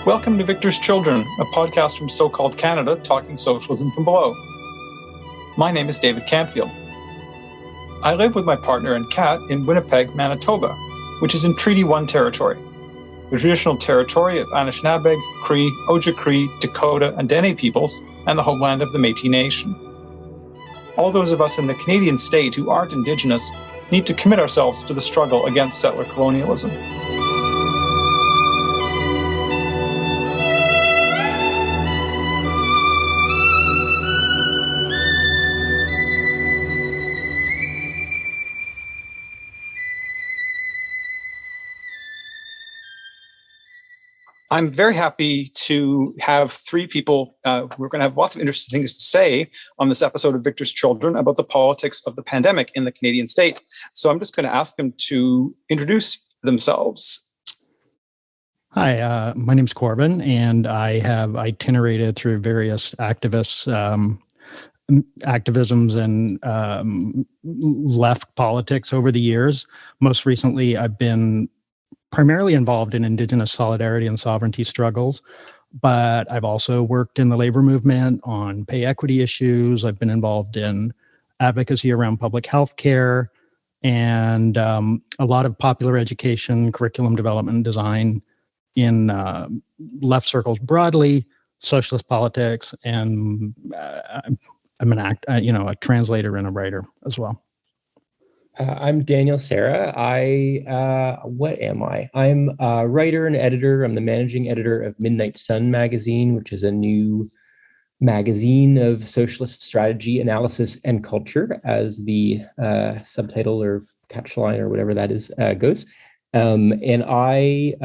Welcome to Victor's Children, a podcast from so-called Canada talking socialism from below. My name is David Campfield. I live with my partner and cat in Winnipeg, Manitoba, which is in Treaty 1 territory, the traditional territory of Anishinaabe, Cree, Ojibwe, Dakota, and Dene peoples, and the homeland of the Métis Nation. All those of us in the Canadian state who aren't Indigenous need to commit ourselves to the struggle against settler colonialism. I'm very happy to have three people who are going to have lots of interesting things to say on this episode of Victor's Children about the politics of the pandemic in the Canadian state. So I'm just going to ask them to introduce themselves. Hi, my name's Corvin, and I have itinerated through various activisms and left politics over the years. Most recently, I've been primarily involved in Indigenous solidarity and sovereignty struggles, but I've also worked in the labor movement on pay equity issues. I've been involved in advocacy around public health care and a lot of popular education, curriculum development, and design in left circles broadly, socialist politics, and I'm a translator and a writer as well. I'm Daniel Serra. What am I? I'm a writer and editor. I'm the managing editor of Midnight Sun magazine, which is a new magazine of socialist strategy, analysis, and culture, as the subtitle or catchline or whatever that is goes. And I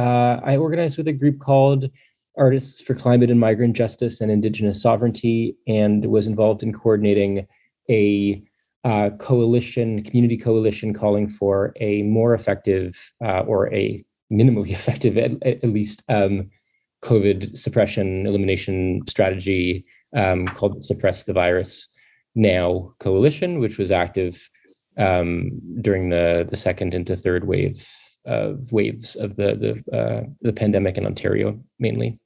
organized with a group called Artists for Climate and Migrant Justice and Indigenous Sovereignty, and was involved in coordinating a community coalition calling for a more effective or a minimally effective, at least, COVID suppression elimination strategy called the Suppress the Virus Now Coalition, which was active during the second into third waves of the pandemic in Ontario, mainly.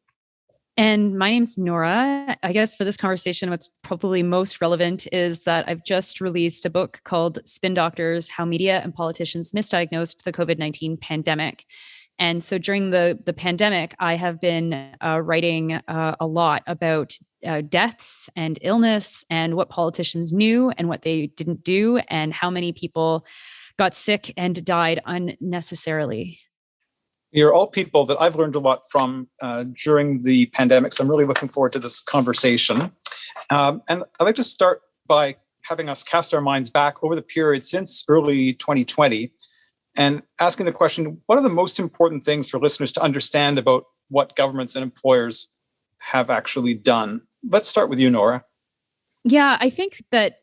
And my name's Nora. I guess for this conversation, what's probably most relevant is that I've just released a book called Spin Doctors: How Media and Politicians Misdiagnosed the COVID-19 Pandemic. And so during the pandemic, I have been writing a lot about deaths and illness and what politicians knew and what they didn't do, and how many people got sick and died unnecessarily. You're all people that I've learned a lot from during the pandemic, so I'm really looking forward to this conversation. And I'd like to start by having us cast our minds back over the period since early 2020 and asking the question, what are the most important things for listeners to understand about what governments and employers have actually done? Let's start with you, Nora. Yeah, I think that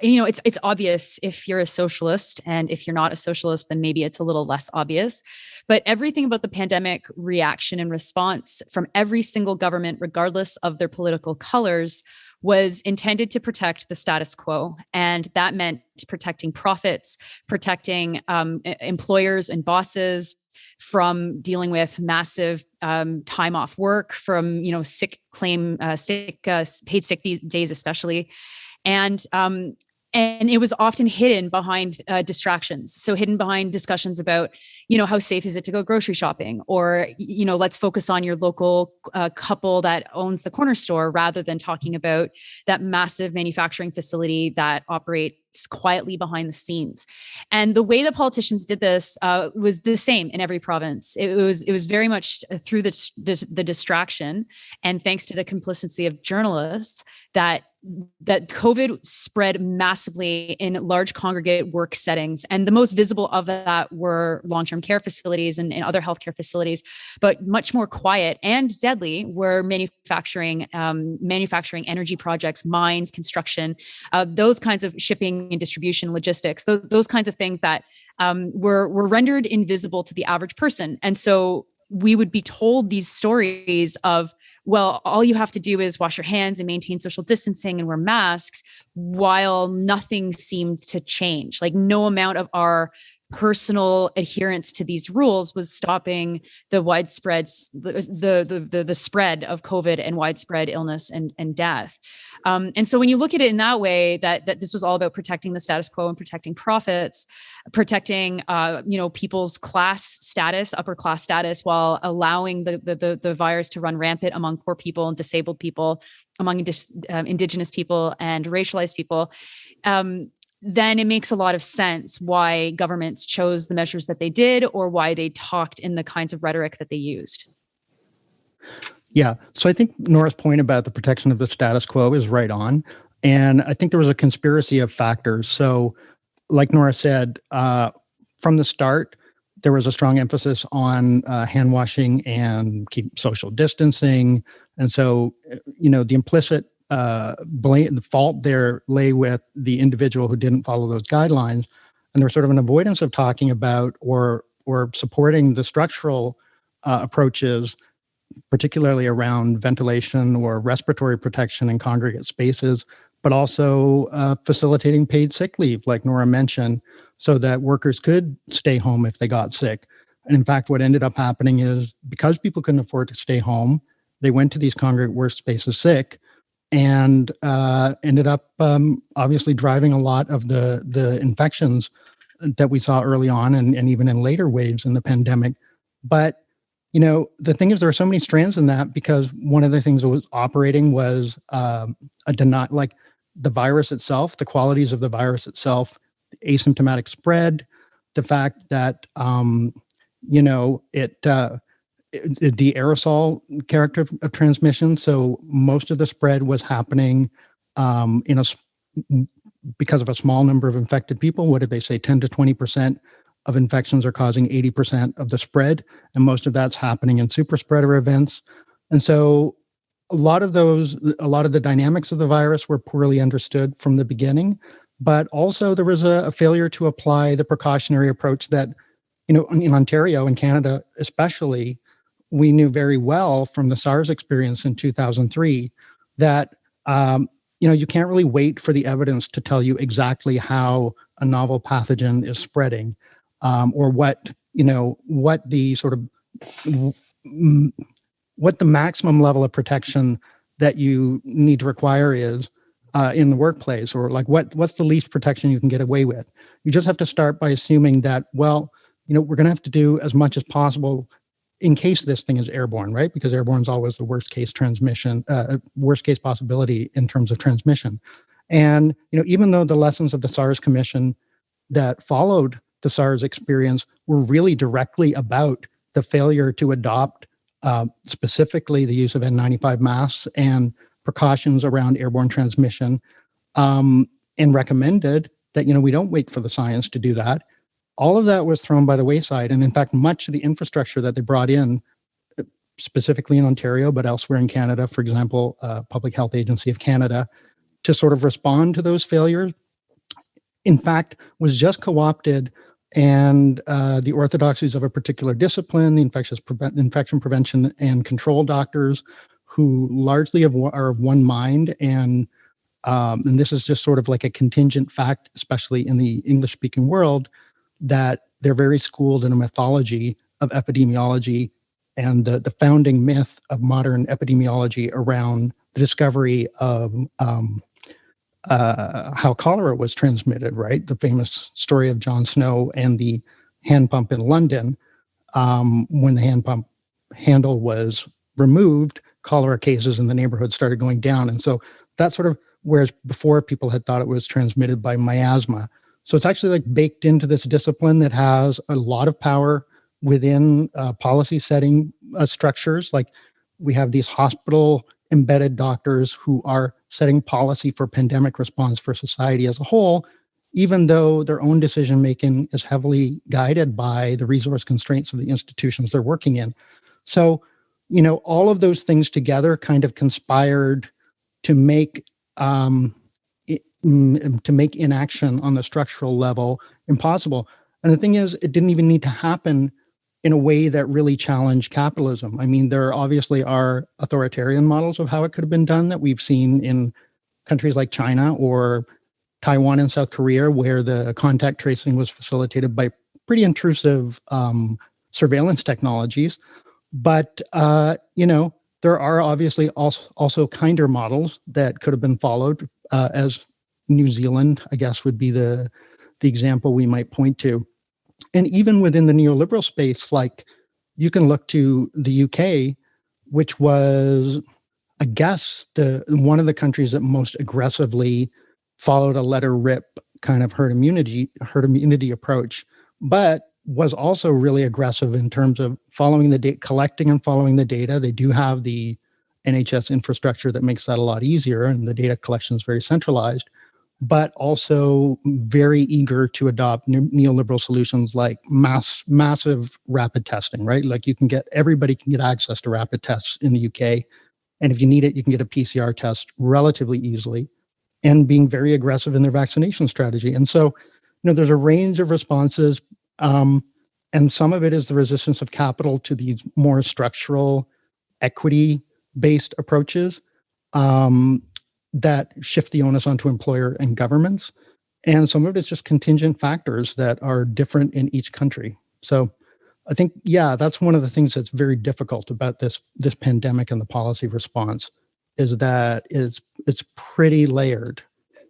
it's obvious if you're a socialist, and if you're not a socialist, then maybe it's a little less obvious. But everything about the pandemic reaction and response from every single government, regardless of their political colors, was intended to protect the status quo. And that meant protecting profits, protecting employers and bosses from dealing with massive time off work, from paid sick days especially. And it was often hidden behind distractions. So hidden behind discussions about, how safe is it to go grocery shopping? Or, let's focus on your local couple that owns the corner store, rather than talking about that massive manufacturing facility that operates quietly behind the scenes. And the way that politicians did this was the same in every province. It was very much through the distraction, and thanks to the complicity of journalists, that COVID spread massively in large congregate work settings. And the most visible of that were long-term care facilities and other healthcare facilities. But much more quiet and deadly were manufacturing energy projects, mines, construction, those kinds of shipping and distribution, logistics, those kinds of things that were rendered invisible to the average person. And so we would be told these stories of, well, all you have to do is wash your hands and maintain social distancing and wear masks, while nothing seemed to change. Like, no amount of our personal adherence to these rules was stopping the widespread the spread of COVID and widespread illness and death. And so when you look at it in that way, that this was all about protecting the status quo and protecting profits, protecting people's class status, upper class status, while allowing the virus to run rampant among poor people and disabled people, among indigenous people and racialized people, then it makes a lot of sense why governments chose the measures that they did, or why they talked in the kinds of rhetoric that they used. Yeah. So I think Nora's point about the protection of the status quo is right on. And I think there was a conspiracy of factors. So like Nora said, from the start, there was a strong emphasis on hand washing and keep social distancing. And so, the implicit the fault there lay with the individual who didn't follow those guidelines. And there's sort of an avoidance of talking about or supporting the structural approaches, particularly around ventilation or respiratory protection in congregate spaces, but also facilitating paid sick leave, like Nora mentioned, so that workers could stay home if they got sick. And in fact, what ended up happening is, because people couldn't afford to stay home, they went to these congregate workspaces sick, and ended up obviously driving a lot of the infections that we saw early on and even in later waves in the pandemic. But, the thing is, there are so many strands in that, because one of the things that was operating was like the virus itself, the qualities of the virus itself, asymptomatic spread, the fact that, the aerosol character of transmission. So most of the spread was happening because of a small number of infected people. What did they say? 10 to 20% of infections are causing 80% of the spread. And most of that's happening in super spreader events. And so a lot of the dynamics of the virus were poorly understood from the beginning. But also there was a failure to apply the precautionary approach that, in Ontario and Canada especially, we knew very well from the SARS experience in 2003 that, you can't really wait for the evidence to tell you exactly how a novel pathogen is spreading, or what the sort of, what the maximum level of protection that you need to require is in the workplace, or like what's the least protection you can get away with. You just have to start by assuming that, we're going to have to do as much as possible in case this thing is airborne, right? Because airborne is always the worst case possibility in terms of transmission. And, even though the lessons of the SARS Commission that followed the SARS experience were really directly about the failure to adopt specifically the use of N95 masks and precautions around airborne transmission, and recommended that, we don't wait for the science to do that. All of that was thrown by the wayside. And in fact, much of the infrastructure that they brought in, specifically in Ontario, but elsewhere in Canada, for example, Public Health Agency of Canada, to sort of respond to those failures, in fact, was just co-opted, and the orthodoxies of a particular discipline, the infection prevention and control doctors, who largely are of one mind, and this is just sort of like a contingent fact, especially in the English-speaking world, that they're very schooled in a mythology of epidemiology and the founding myth of modern epidemiology around the discovery of how cholera was transmitted, right? The famous story of John Snow and the hand pump in London. When the hand pump handle was removed, cholera cases in the neighborhood started going down. And so that's sort of, whereas before people had thought it was transmitted by miasma. So it's actually like baked into this discipline that has a lot of power within policy setting structures. Like we have these hospital embedded doctors who are setting policy for pandemic response for society as a whole, even though their own decision making is heavily guided by the resource constraints of the institutions they're working in. So, all of those things together kind of conspired to make inaction on the structural level impossible. And the thing is, it didn't even need to happen in a way that really challenged capitalism. I mean, there obviously are authoritarian models of how it could have been done that we've seen in countries like China or Taiwan and South Korea, where the contact tracing was facilitated by pretty intrusive surveillance technologies. But there are obviously also kinder models that could have been followed, as New Zealand, I guess, would be the example we might point to. And even within the neoliberal space, like you can look to the UK, which was, I guess, one of the countries that most aggressively followed a let her rip kind of herd immunity approach, but was also really aggressive in terms of following the data, collecting and following the data. They do have the NHS infrastructure that makes that a lot easier, and the data collection is very centralized, but also very eager to adopt neoliberal solutions like massive rapid testing, right? Like everybody can get access to rapid tests in the UK. And if you need it, you can get a PCR test relatively easily, and being very aggressive in their vaccination strategy. And so, there's a range of responses. And some of it is the resistance of capital to these more structural, equity-based approaches that shift the onus onto employer and governments. And some of it is just contingent factors that are different in each country. So I think, that's one of the things that's very difficult about this pandemic and the policy response, is that it's pretty layered.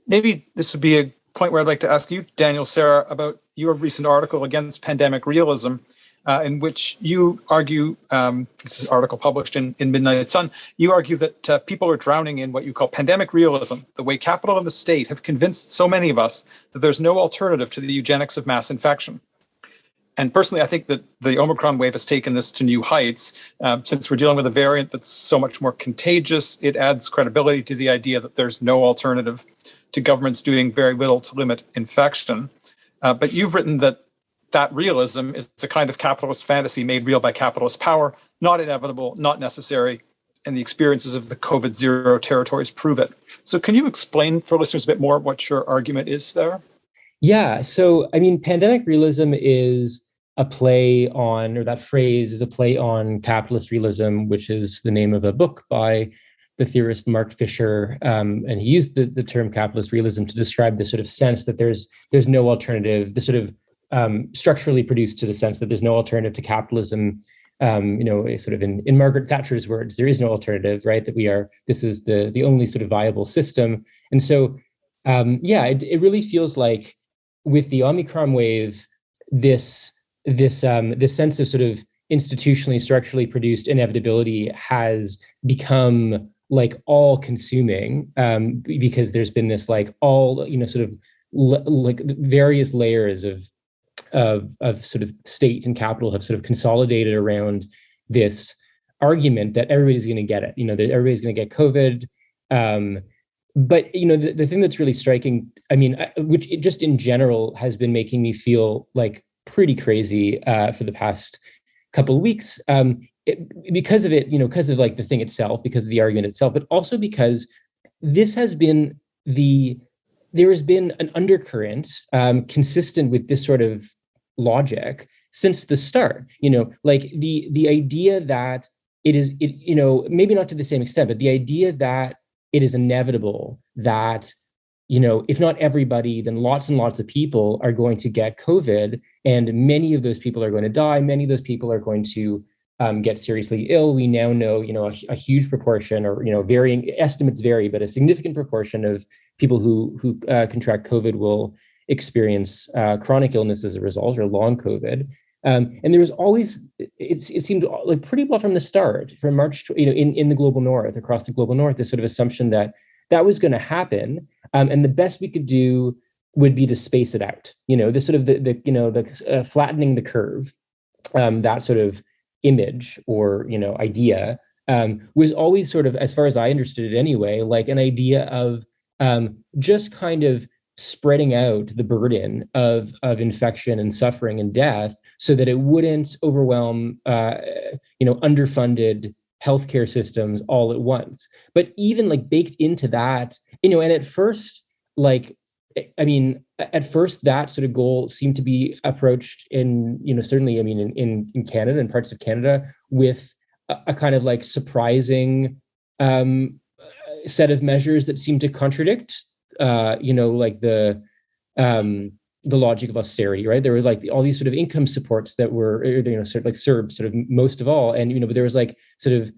Maybe this would be a point where I'd like to ask you, Daniel Sarah, about your recent article against pandemic realism, in which you argue, this is an article published in Midnight Sun, you argue that people are drowning in what you call pandemic realism, the way capital and the state have convinced so many of us that there's no alternative to the eugenics of mass infection. And personally, I think that the Omicron wave has taken this to new heights. Since we're dealing with a variant that's so much more contagious, it adds credibility to the idea that there's no alternative to governments doing very little to limit infection. But you've written that realism is a kind of capitalist fantasy made real by capitalist power, not inevitable, not necessary, and the experiences of the COVID zero territories prove it. So can you explain for listeners a bit more what your argument is there? Yeah. So, pandemic realism is a play on, or that phrase is a play on capitalist realism, which is the name of a book by the theorist Mark Fisher. And he used the term capitalist realism to describe the sort of sense that there's no alternative, the sort of structurally produced to the sense that there's no alternative to capitalism. Sort of in Margaret Thatcher's words, there is no alternative, right? This is the only sort of viable system. And so, it really feels like with the Omicron wave, this sense of sort of institutionally, structurally produced inevitability has become like all consuming, because there's been this like all, sort of like various layers of sort of state and capital have sort of consolidated around this argument that everybody's going to get it, that everybody's going to get COVID. But the thing that's really striking, which it just in general has been making me feel like pretty crazy for the past couple of weeks, because of it, because of like the thing itself, because of the argument itself, but also because this has been there has been an undercurrent consistent with this sort of logic since the start. Like the idea that maybe not to the same extent, but the idea that it is inevitable that, if not everybody, then lots and lots of people are going to get COVID, and many of those people are going to die. Many of those people are going to get seriously ill. We now know, a huge proportion, or, varying estimates vary, but a significant proportion of people who contract COVID will experience chronic illness as a result, or long COVID. And there was always, it seemed like pretty well from the start, from March, in the global north, across the global north, this sort of assumption that was going to happen. And the best we could do would be to space it out. This sort of the flattening the curve, that sort of image or, idea was always sort of, as far as I understood it anyway, like an idea of just kind of spreading out the burden of infection and suffering and death so that it wouldn't overwhelm, underfunded healthcare systems all at once. But even like baked into that, and at first, at first that sort of goal seemed to be approached in, certainly, in Canada and parts of Canada with a kind of like surprising set of measures that seemed to contradict, like the the logic of austerity, right? There were like all these sort of income supports that were, sort of like CERB, sort of most of all, and but there was like sort of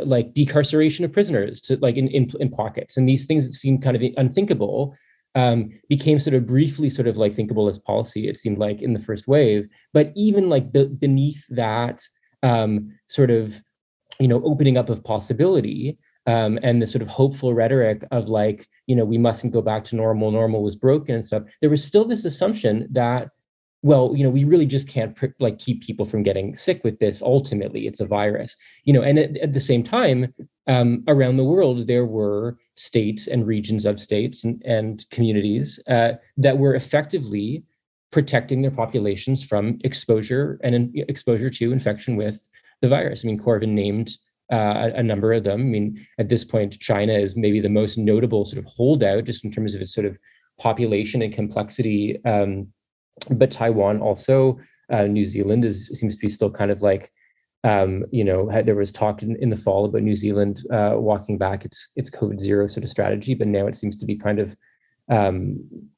like decarceration of prisoners to like in pockets, and these things that seemed kind of unthinkable became sort of briefly sort of like thinkable as policy. It seemed like in the first wave, but even like beneath that sort of opening up of possibility and the sort of hopeful rhetoric of like we mustn't go back to normal was broken and stuff. There was still this assumption that we really just can't like keep people from getting sick with this. Ultimately, it's a virus, and at the same time, around the world, there were states and regions of states and communities that were effectively protecting their populations from exposure and exposure to infection with the virus. I mean, Corvin named a number of them. I mean, at this point, China is maybe the most notable sort of holdout just in terms of its sort of population and complexity. But Taiwan also, New Zealand seems to be still kind of like, there was talk in the fall about New Zealand walking back its COVID zero sort of strategy, but now it seems to be kind of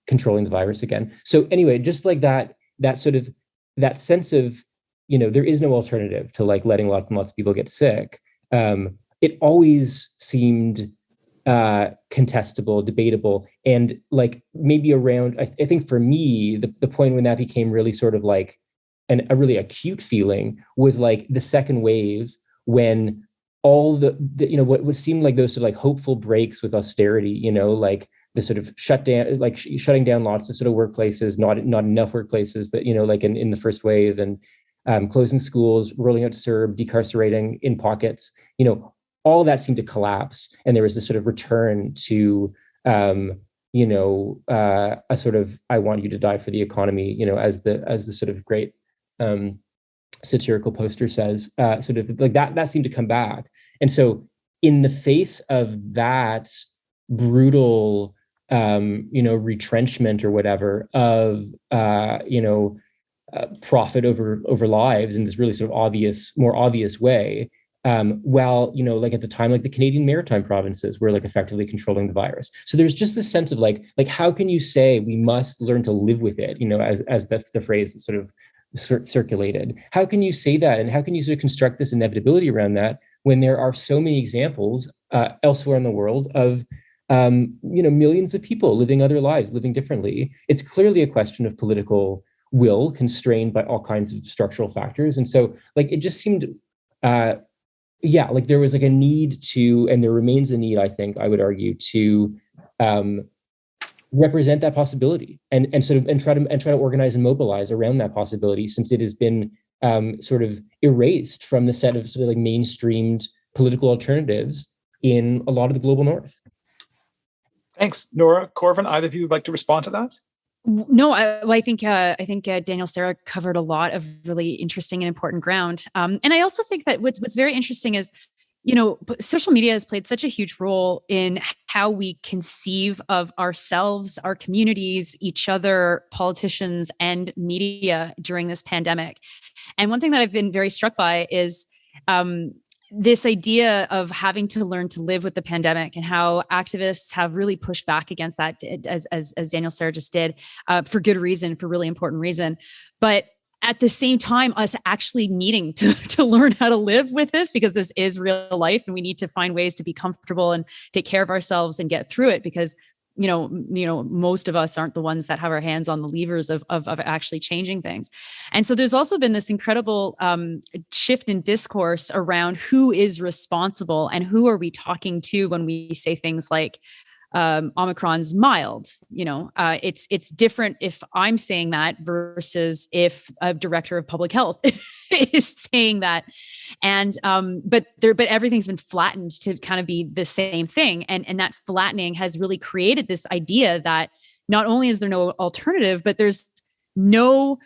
controlling the virus again. So anyway, just like that sort of that sense of, there is no alternative to like letting lots and lots of people get sick. It always seemed contestable, debatable, and like maybe around, I think for me, the point when that became really sort of like a really acute feeling was like the second wave, when all the what would seem like those sort of like hopeful breaks with austerity, like the sort of shutdown, like shutting down lots of sort of workplaces, not enough workplaces, but like in the first wave, and closing schools, rolling out CERB, decarcerating in pockets, all of that seemed to collapse, and there was this sort of return to a sort of "I want you to die for the economy," as the sort of great satirical poster says, sort of like that seemed to come back. And so in the face of that brutal retrenchment or whatever of profit over lives in this really sort of more obvious way, like at the time, like the Canadian Maritime provinces were like effectively controlling the virus. So there's just this sense of like how can you say we must learn to live with it, as the phrase sort of circulated. How can you say that, and how can you sort of construct this inevitability around that when there are so many examples elsewhere in the world of millions of people living other lives, living differently? It's clearly a question of political will constrained by all kinds of structural factors. And so like it just seemed like there was like a need to, and there remains a need, I think I would argue, to represent that possibility and try to organize and mobilize around that possibility, since it has been sort of erased from the set of sort of like mainstreamed political alternatives in a lot of the global north. Thanks, Nora. Corvin, either of you would like to respond to that? No, I think Daniel Sarah covered a lot of really interesting and important ground. And I also think that what's very interesting is, social media has played such a huge role in how we conceive of ourselves, our communities, each other, politicians, and media during this pandemic. And one thing that I've been very struck by is this idea of having to learn to live with the pandemic, and how activists have really pushed back against that, as Daniel Sarah just did, for good reason, for really important reason. But at the same time, us actually needing to learn how to live with this, because this is real life, and we need to find ways to be comfortable and take care of ourselves and get through it, because most of us aren't the ones that have our hands on the levers of actually changing things. And so there's also been this incredible shift in discourse around who is responsible and who are we talking to when we say things like Omicron's mild. It's different if I'm saying that versus if a director of public health is saying that. And but everything's been flattened to kind of be the same thing. And that flattening has really created this idea that not only is there no alternative, but there's no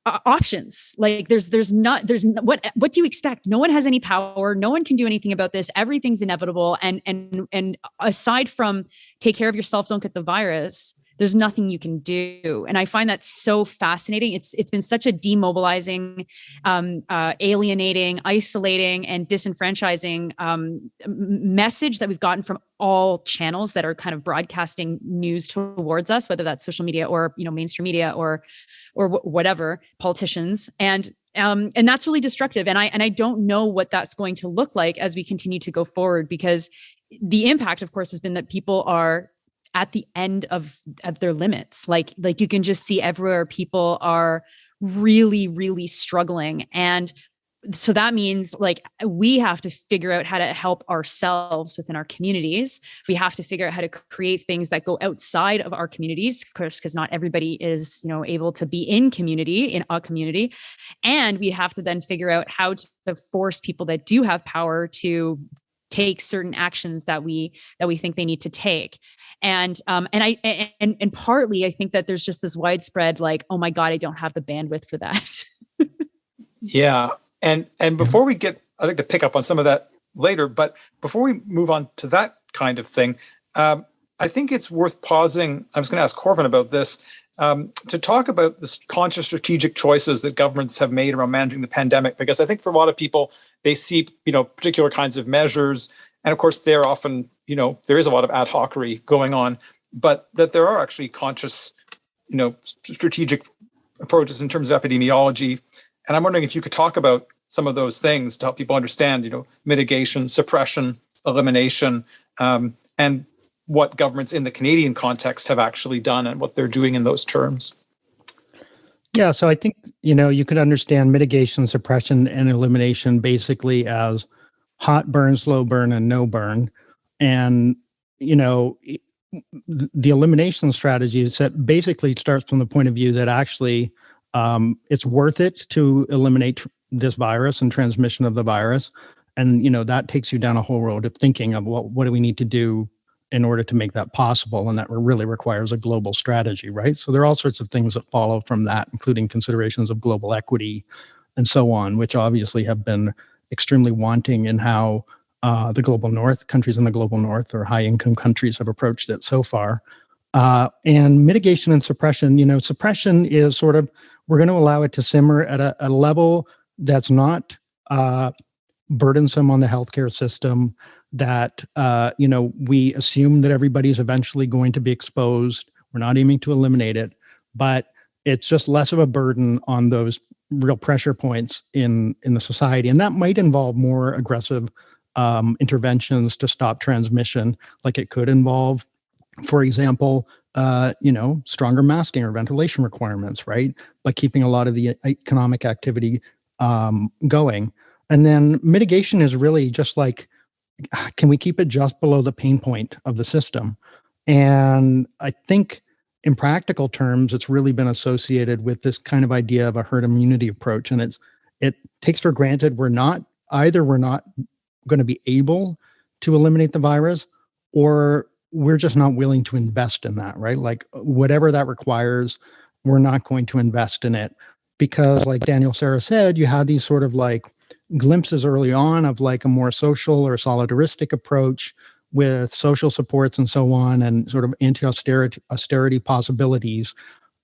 options. Like what do you expect? No one has any power. No one can do anything about this. Everything's inevitable. And aside from take care of yourself, don't get the virus, there's nothing you can do. And I find that so fascinating. It's been such a demobilizing, alienating, isolating, and disenfranchising message that we've gotten from all channels that are kind of broadcasting news towards us, whether that's social media or, you know, mainstream media or whatever, politicians. And that's really destructive. And I don't know what that's going to look like as we continue to go forward, because the impact, of course, has been that people are at the end of their limits. Like you can just see everywhere people are really, really struggling. And so that means like we have to figure out how to help ourselves within our communities. We have to figure out how to create things that go outside of our communities, of course, because not everybody is, you know, able to be in a community. And we have to then figure out how to force people that do have power to take certain actions that we think they need to take. And partly I think that there's just this widespread like, oh my God, I don't have the bandwidth for that. Yeah. And before we get, I'd like to pick up on some of that later, but before we move on to that kind of thing, I think it's worth pausing. I was going to ask Corvin about this, to talk about the conscious strategic choices that governments have made around managing the pandemic, because I think for a lot of people, they see, you know, particular kinds of measures. And of course, they're often, you know, there is a lot of ad hocery going on, but that there are actually conscious, you know, strategic approaches in terms of epidemiology. And I'm wondering if you could talk about some of those things to help people understand, you know, mitigation, suppression, elimination, and what governments in the Canadian context have actually done and what they're doing in those terms. Yeah, so I think, you know, you could understand mitigation, suppression, and elimination basically as hot burn, slow burn, and no burn. And, you know, the elimination strategy is that basically starts from the point of view that actually it's worth it to eliminate this virus and transmission of the virus. And, you know, that takes you down a whole road of thinking of, well, what do we need to do in order to make that possible? And that really requires a global strategy, right? So there are all sorts of things that follow from that, including considerations of global equity and so on, which obviously have been extremely wanting in how the global north, countries in the global north or high income countries have approached it so far. And mitigation and suppression, you know, suppression is sort of, we're going to allow it to simmer at a level that's not burdensome on the healthcare system, that, you know, we assume that everybody's eventually going to be exposed. We're not aiming to eliminate it, but it's just less of a burden on those real pressure points in the society. And that might involve more aggressive interventions to stop transmission, like it could involve, for example, you know, stronger masking or ventilation requirements, right? By keeping a lot of the economic activity going. And then mitigation is really just like, can we keep it just below the pain point of the system? And I think in practical terms, it's really been associated with this kind of idea of a herd immunity approach. And it takes for granted we're not going to be able to eliminate the virus, or we're just not willing to invest in that, right? Like whatever that requires, we're not going to invest in it. Because like Daniel Sarah said, you had these sort of like glimpses early on of like a more social or solidaristic approach with social supports and so on, and sort of anti-austerity possibilities.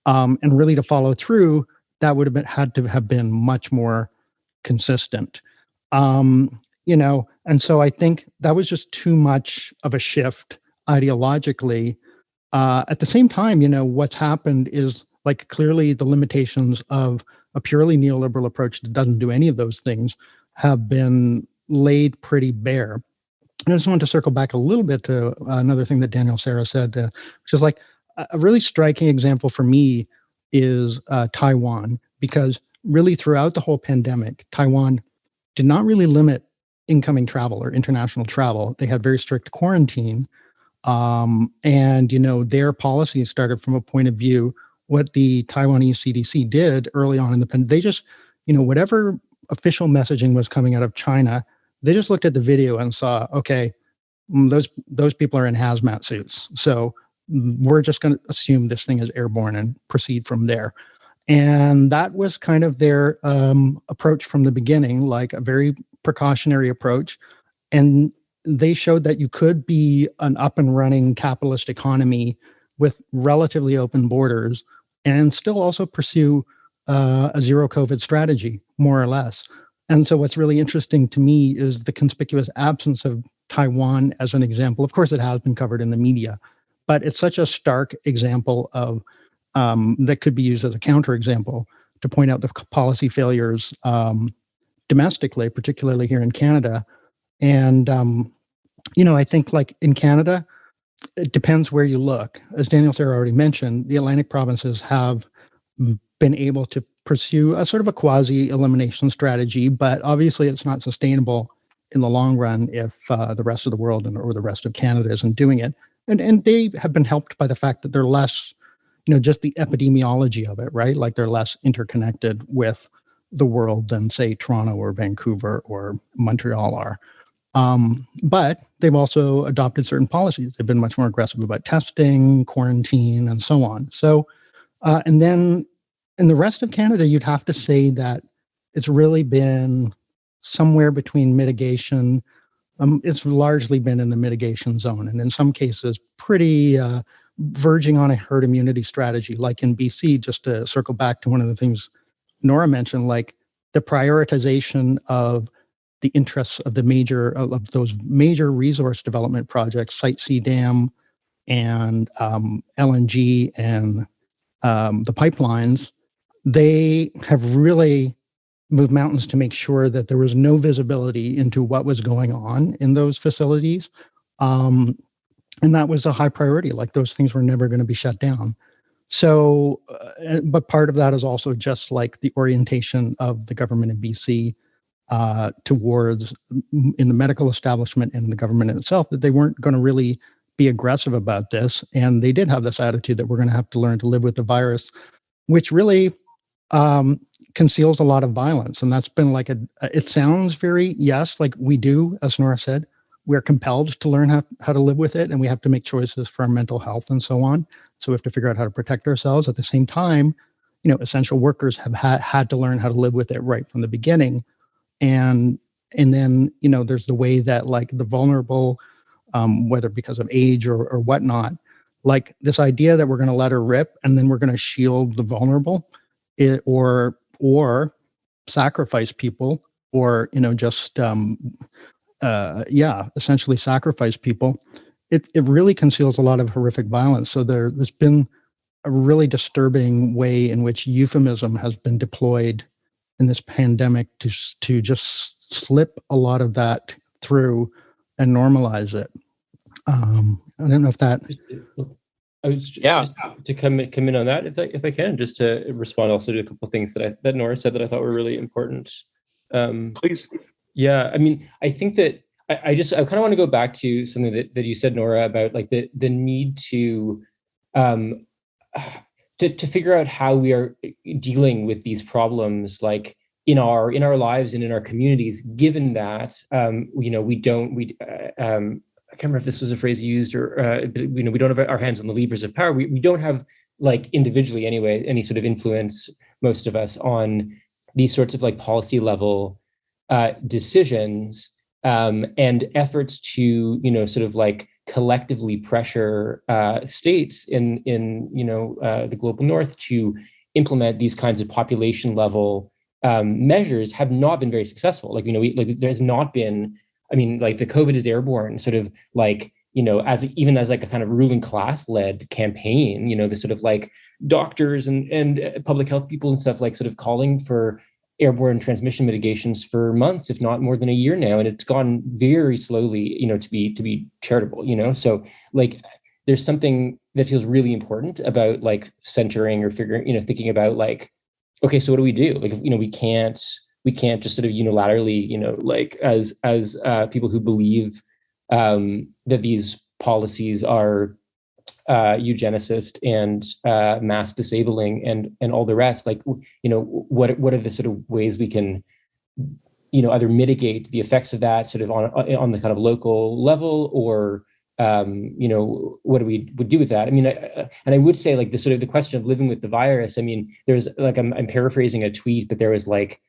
And really to follow through, that would have had to have been much more consistent. You know, and so I think that was just too much of a shift ideologically. At the same time, you know, what's happened is like clearly the limitations of a purely neoliberal approach that doesn't do any of those things have been laid pretty bare. And I just want to circle back a little bit to another thing that Daniel Sarah said, which is like a really striking example for me is Taiwan, because really throughout the whole pandemic, Taiwan did not really limit incoming travel or international travel. They had very strict quarantine. And, you know, their policy started from a point of view, what the Taiwanese CDC did early on in the pandemic. They just, you know, whatever official messaging was coming out of China, they just looked at the video and saw, okay, those people are in hazmat suits. So we're just going to assume this thing is airborne and proceed from there. And that was kind of their approach from the beginning, like a very precautionary approach. And they showed that you could be an up and running capitalist economy with relatively open borders and still also pursue a zero COVID strategy, more or less. And so what's really interesting to me is the conspicuous absence of Taiwan as an example. Of course, it has been covered in the media, but it's such a stark example of that could be used as a counterexample to point out the policy failures domestically, particularly here in Canada. And, I think like in Canada, it depends where you look. As Daniel Sarah already mentioned, the Atlantic provinces have been able to pursue a sort of a quasi-elimination strategy, but obviously it's not sustainable in the long run if the rest of the world or the rest of Canada isn't doing it. And they have been helped by the fact that they're less, just the epidemiology of it, right? Like they're less interconnected with the world than, say, Toronto or Vancouver or Montreal are. But they've also adopted certain policies. They've been much more aggressive about testing, quarantine, and so on. So, and then in the rest of Canada, you'd have to say that it's really been somewhere between mitigation. It's largely been in the mitigation zone, and in some cases, pretty verging on a herd immunity strategy, like in BC. Just to circle back to one of the things Nora mentioned, like the prioritization of the interests of those major resource development projects, Site C Dam and LNG and the pipelines. They have really moved mountains to make sure that there was no visibility into what was going on in those facilities. And that was a high priority. Like those things were never going to be shut down. So, but part of that is also just like the orientation of the government in BC towards, in the medical establishment and the government itself, that they weren't going to really be aggressive about this. And they did have this attitude that we're going to have to learn to live with the virus, which really conceals a lot of violence. And that's been like it sounds very, yes, like we do, as Nora said, we're compelled to learn how to live with it, and we have to make choices for our mental health and so on. So we have to figure out how to protect ourselves. At the same time, essential workers have had to learn how to live with it right from the beginning. And then, there's the way that like the vulnerable, whether because of age or whatnot, like this idea that we're going to let her rip and then we're going to shield the vulnerable, or sacrifice people, or just essentially sacrifice people. It really conceals a lot of horrific violence. So there's been a really disturbing way in which euphemism has been deployed in this pandemic to just slip a lot of that through and normalize it. I don't know if that. Just to come in on that, if I can, just to respond also to a couple of things that Nora said that I thought were really important. Please. Yeah, I mean, I think that I kind of want to go back to something that you said, Nora, about like the need to figure out how we are dealing with these problems, like in our lives and in our communities, given that I can't remember if this was a phrase used or we don't have our hands on the levers of power. We don't have, like, individually anyway, any sort of influence, most of us, on these sorts of like policy level decisions and efforts to sort of like collectively pressure states in the global north to implement these kinds of population level measures have not been very successful. Like there's not been. I mean, like the COVID is airborne, sort of like, as like a kind of ruling class led campaign, the sort of like doctors and public health people and stuff, like sort of calling for airborne transmission mitigations for months, if not more than a year now. And it's gone very slowly, to be charitable, so like there's something that feels really important about like centering or figuring, thinking about like, okay, so what do we do? Like, we can't just sort of unilaterally, like as people who believe that these policies are eugenicist and mass disabling and all the rest, like, what are the sort of ways we can, either mitigate the effects of that sort of on the kind of local level, or what do we do with that? I mean, and I would say like the sort of the question of living with the virus. I mean, there's like, I'm paraphrasing a tweet, but there was like,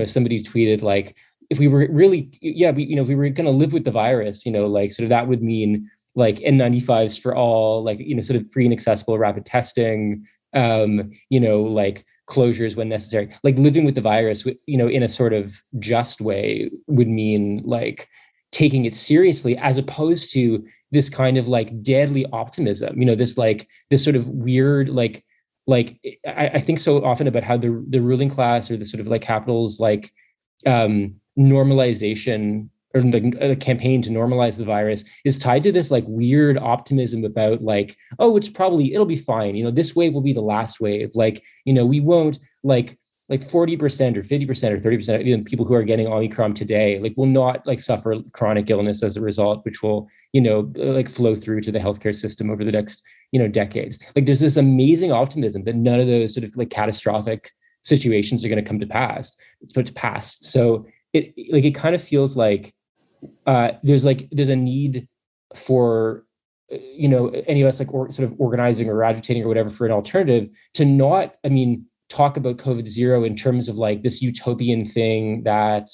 somebody tweeted like, if we were really, if we were going to live with the virus, like sort of that would mean like N95s for all, like, sort of free and accessible rapid testing, like closures when necessary. Like living with the virus, in a sort of just way would mean like taking it seriously, as opposed to this kind of like deadly optimism, this sort of weird, I think so often about how the ruling class, or the sort of like capital's like normalization, or the campaign to normalize the virus, is tied to this like weird optimism about like, oh, it'll be fine. This wave will be the last wave. Like, we won't like 40% or 50% or 30% of people who are getting Omicron today, like, will not like suffer chronic illness as a result, which will, like flow through to the healthcare system over the next, decades. Like there's this amazing optimism that none of those sort of like catastrophic situations are going to come to pass. So it kind of feels like there's a need for any of us like sort of organizing or agitating or whatever for an alternative to not, talk about COVID-0 in terms of like this utopian thing that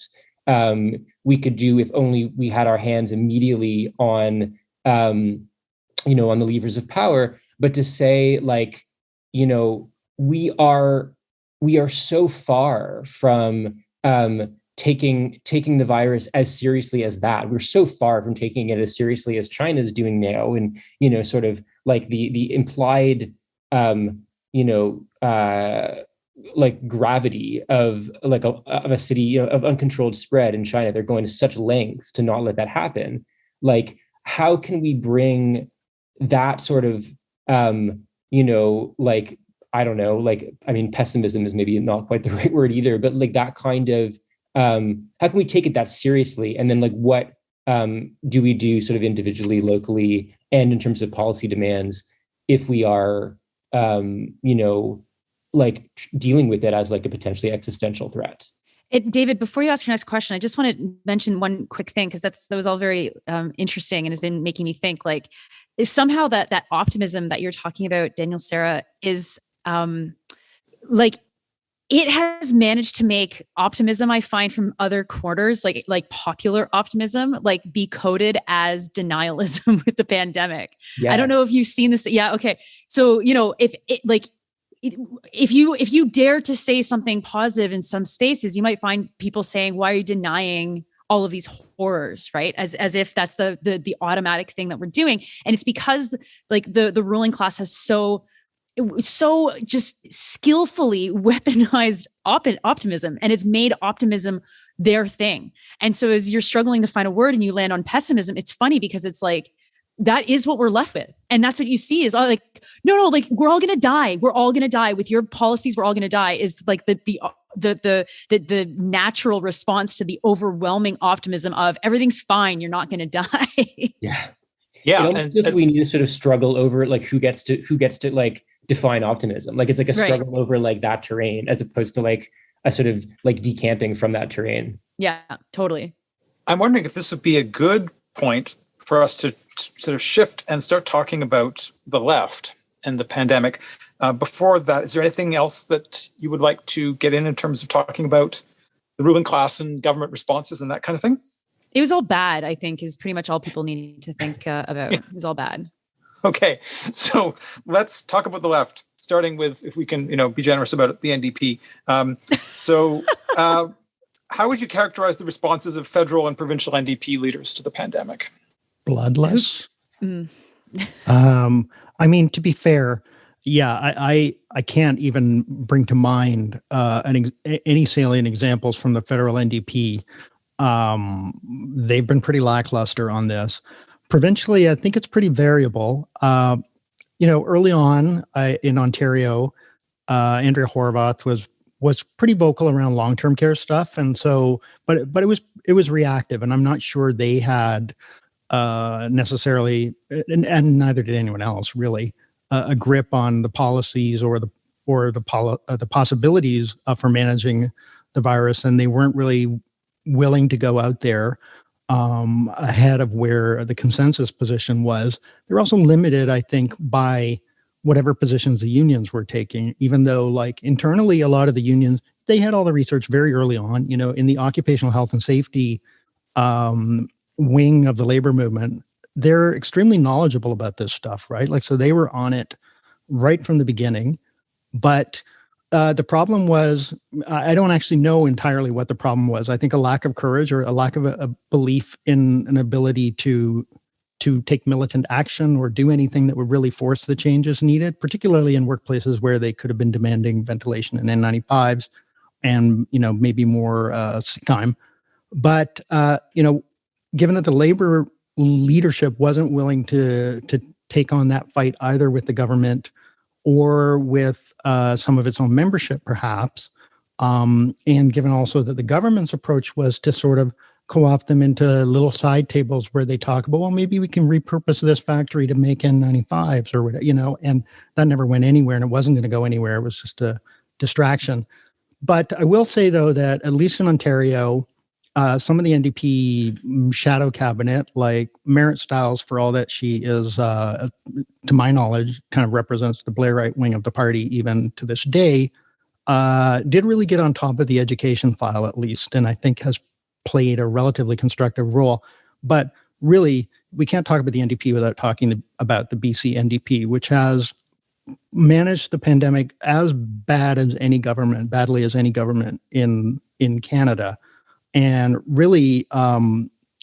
we could do if only we had our hands immediately on on the levers of power, but to say like, we are so far from taking the virus as seriously as that. We're so far from taking it as seriously as China's doing now, and sort of like the implied like gravity of like a city of uncontrolled spread in China. They're going to such lengths to not let that happen. Like, how can we bring that sort of like, I don't know, like, pessimism is maybe not quite the right word either, but like that kind of how can we take it that seriously? And then like, what do we do sort of individually, locally, and in terms of policy demands, if we are, like dealing with it as like a potentially existential threat? David, before you ask your next question, I just want to mention one quick thing, because that was all very interesting and has been making me think. Like, is somehow that optimism that you're talking about, Daniel, Sarah, is like, it has managed to make optimism, I find, from other quarters, like popular optimism, like be coded as denialism with the pandemic. Yes. I don't know if you've seen this. Yeah. Okay. So, if you dare to say something positive in some spaces, you might find people saying, why are you denying all of these horrors, right? As if that's the automatic thing that we're doing. And it's because like the ruling class has so just skillfully weaponized optimism, and it's made optimism their thing. And so as you're struggling to find a word and you land on pessimism, it's funny because it's like, that is what we're left with. And that's what you see is all like, no, like, we're all going to die. We're all going to die with your policies. We're all going to die is like the natural response to the overwhelming optimism of everything's fine. You're not going to die. Yeah. And we need to sort of struggle over like who gets to like define optimism. Like it's like a struggle right. over like that terrain, as opposed to like a sort of like decamping from that terrain. Yeah, totally. I'm wondering if this would be a good point for us to sort of shift and start talking about the left and the pandemic. Before that, is there anything else that you would like to get in terms of talking about the ruling class and government responses and that kind of thing? It was all bad, I think, is pretty much all people need to think about. Yeah. It was all bad. Okay, so let's talk about the left, starting with, if we can, be generous about it, the NDP. How would you characterize the responses of federal and provincial NDP leaders to the pandemic? Bloodless. To be fair, yeah, I can't even bring to mind any salient examples from the federal NDP. They've been pretty lackluster on this. Provincially, I think it's pretty variable. Early on in Ontario, Andrea Horwath was pretty vocal around long-term care stuff, and so, but it was reactive, and I'm not sure they had necessarily, and neither did anyone else really, a grip on the policies or the possibilities for managing the virus, and they weren't really willing to go out there ahead of where the consensus position was. They're also limited, I think, by whatever positions the unions were taking, even though like internally, a lot of the unions, they had all the research very early on, in the occupational health and safety wing of the labor movement. they're extremely knowledgeable about this stuff, right? Like, so they were on it right from the beginning. But the problem was, I don't actually know entirely what the problem was. I think a lack of courage or a lack of a belief in an ability to take militant action or do anything that would really force the changes needed, particularly in workplaces where they could have been demanding ventilation and N95s and, maybe more sick time. But, given that the labor leadership wasn't willing to take on that fight either with the government or with some of its own membership, perhaps, and given also that the government's approach was to sort of co-opt them into little side tables where they talk about, well, maybe we can repurpose this factory to make N95s or whatever, and that never went anywhere, and it wasn't going to go anywhere. It was just a distraction. But I will say, though, that at least in Ontario, some of the NDP shadow cabinet, like Merritt Stiles, for all that she is, to my knowledge, kind of represents the Blairite wing of the party even to this day, did really get on top of the education file, at least, and I think has played a relatively constructive role. But really, we can't talk about the NDP without talking about the BC NDP, which has managed the pandemic as badly as any government in Canada, and really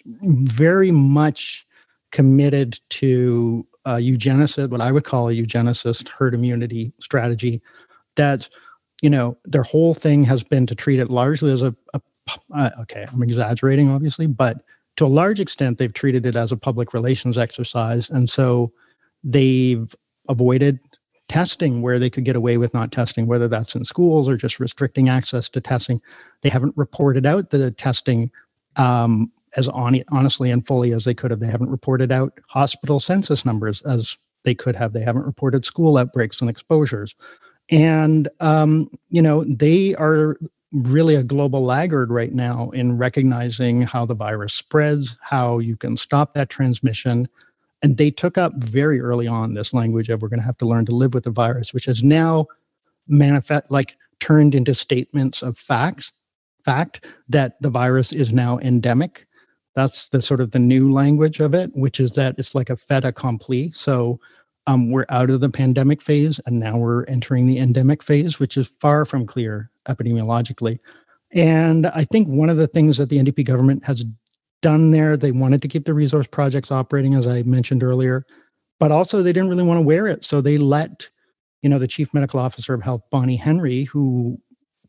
very much committed to what I would call a eugenicist herd immunity strategy. That, their whole thing has been to treat it largely as okay, I'm exaggerating, obviously, but to a large extent, they've treated it as a public relations exercise. And so they've avoided testing where they could get away with not testing, whether that's in schools or just restricting access to testing. They haven't reported out the testing as honestly and fully as they could have. They haven't reported out hospital census numbers as they could have. They haven't reported school outbreaks and exposures. And, they are really a global laggard right now in recognizing how the virus spreads, how you can stop that transmission. And they took up very early on this language of we're going to have to learn to live with the virus, which has now turned into statements of fact that the virus is now endemic. That's the sort of the new language of it, which is that it's like a fait accompli. So we're out of the pandemic phase and now we're entering the endemic phase, which is far from clear epidemiologically. And I think one of the things that the NDP government has done there, they wanted to keep the resource projects operating, as I mentioned earlier, but also they didn't really want to wear it. So they let, the chief medical officer of health, Bonnie Henry, who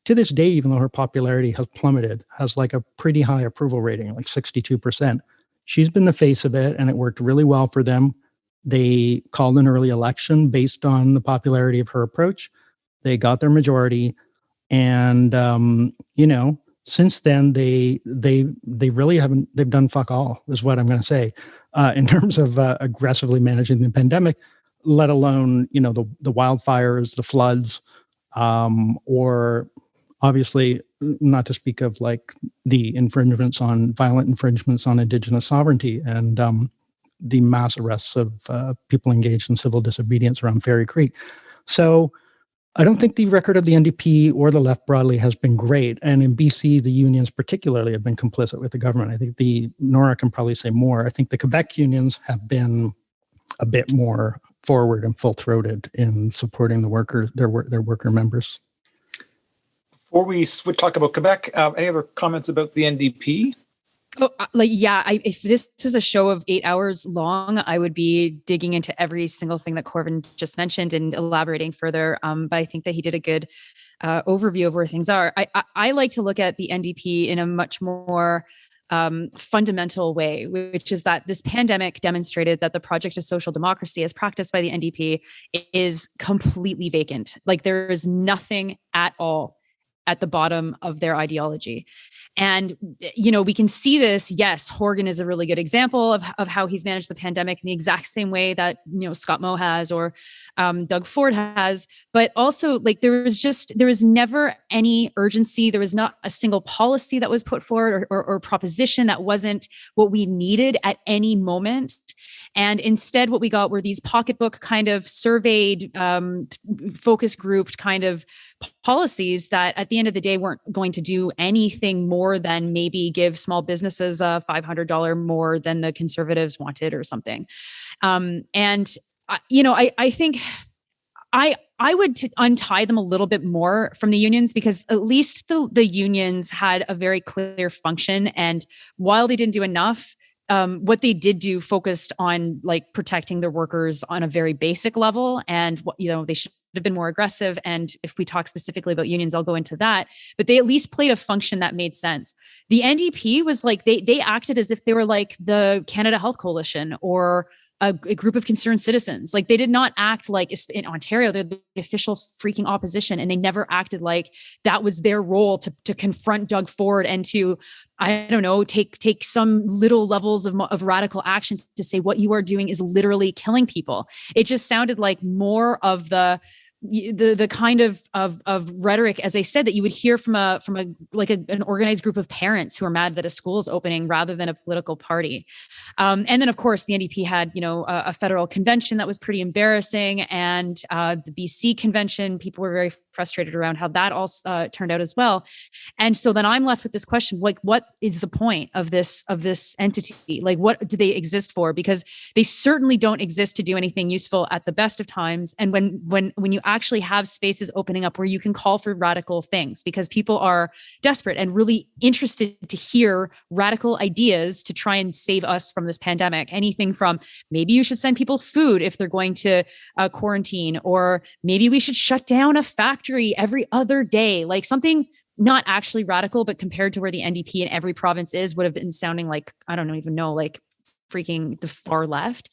to this day, even though her popularity has plummeted, has like a pretty high approval rating, like 62%. She's been the face of it and it worked really well for them. They called an early election based on the popularity of her approach. They got their majority. And, since then, they really haven't, they've done fuck all, is what I'm going to say, in terms of aggressively managing the pandemic, let alone, the wildfires, the floods, or obviously not to speak of like the violent infringements on Indigenous sovereignty and the mass arrests of people engaged in civil disobedience around Fairy Creek. So I don't think the record of the NDP or the left broadly has been great. And in BC, the unions particularly have been complicit with the government. I think Nora can probably say more. I think the Quebec unions have been a bit more forward and full-throated in supporting the workers, their worker members. Before we talk about Quebec, any other comments about the NDP? Oh, if this was a show of 8 hours long, I would be digging into every single thing that Corvin just mentioned and elaborating further. But I think that he did a good overview of where things are. I like to look at the NDP in a much more fundamental way, which is that this pandemic demonstrated that the project of social democracy as practiced by the NDP is completely vacant. Like there is nothing at all at the bottom of their ideology. And, we can see this. Yes, Horgan is a really good example of how he's managed the pandemic in the exact same way that, Scott Moe has or Doug Ford has. But also, there was never any urgency. There was not a single policy that was put forward or proposition that wasn't what we needed at any moment. And instead, what we got were these pocketbook kind of surveyed, focus grouped kind of policies that at the end of the day weren't going to do anything more than maybe give small businesses a $500 more than the conservatives wanted or something. I think I would untie them a little bit more from the unions, because at least the unions had a very clear function. And while they didn't do enough, what they did do focused on like protecting their workers on a very basic level. And they should have been more aggressive. And if we talk specifically about unions, I'll go into that. But they at least played a function that made sense. The NDP was like, they acted as if they were like the Canada Health Coalition or a group of concerned citizens. Like, they did not act like, in Ontario, they're the official freaking opposition. And they never acted like that was their role to confront Doug Ford and to, I don't know, take some little levels of radical action to say what you are doing is literally killing people. It just sounded like more of the kind of rhetoric, as I said, that you would hear from an organized group of parents who are mad that a school is opening, rather than a political party. And then, of course, the NDP had, a federal convention that was pretty embarrassing, and the BC convention, people were very frustrated around how that all turned out as well. And so then I'm left with this question: like, what is the point of this entity? Like, what do they exist for? Because they certainly don't exist to do anything useful at the best of times. And when you actually have spaces opening up where you can call for radical things, because people are desperate and really interested to hear radical ideas to try and save us from this pandemic. Anything from maybe you should send people food if they're going to quarantine, or maybe we should shut down a factory every other day, like something not actually radical, but compared to where the NDP in every province is, would have been sounding like, I don't even know, like freaking the far left.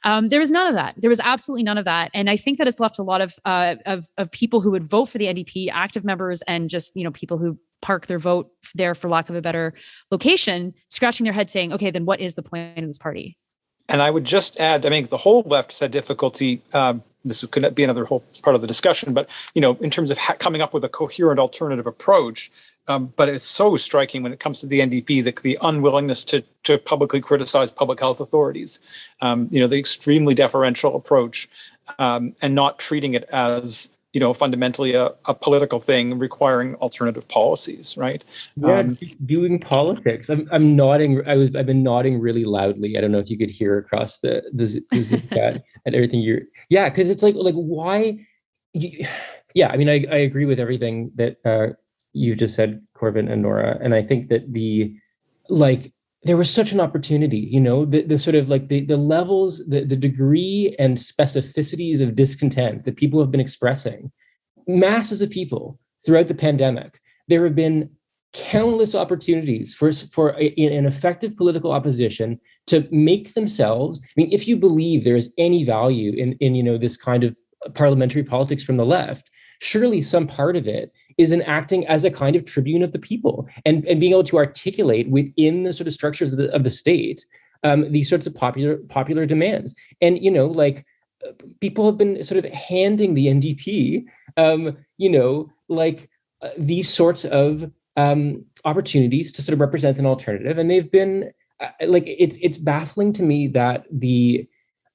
There was none of that. There was absolutely none of that. And I think that it's left a lot of people who would vote for the NDP, active members, and just, people who park their vote there, for lack of a better location, scratching their head saying, okay, then what is the point of this party? And I would just add, I mean, the whole left has had difficulty. This could be another whole part of the discussion, but, in terms of coming up with a coherent alternative approach. But it's so striking when it comes to the NDP, the unwillingness to publicly criticize public health authorities, the extremely deferential approach, and not treating it as, fundamentally a political thing requiring alternative policies, right? Yeah, doing politics. I'm nodding. I've been nodding really loudly. I don't know if you could hear across the Zoom chat and everything. Because it's like why? I mean, I agree with everything that you just said, Corvin and Nora, and I think that there was such an opportunity, the sort of like the levels, the degree and specificities of discontent that people have been expressing, masses of people throughout the pandemic. There have been countless opportunities for an effective political opposition to make themselves. I mean, if you believe there is any value in this kind of parliamentary politics from the left, surely some part of it is in acting as a kind of tribune of the people and being able to articulate within the sort of structures of the state these sorts of popular demands. And, people have been sort of handing the NDP, these sorts of opportunities to sort of represent an alternative. And they've been it's baffling to me that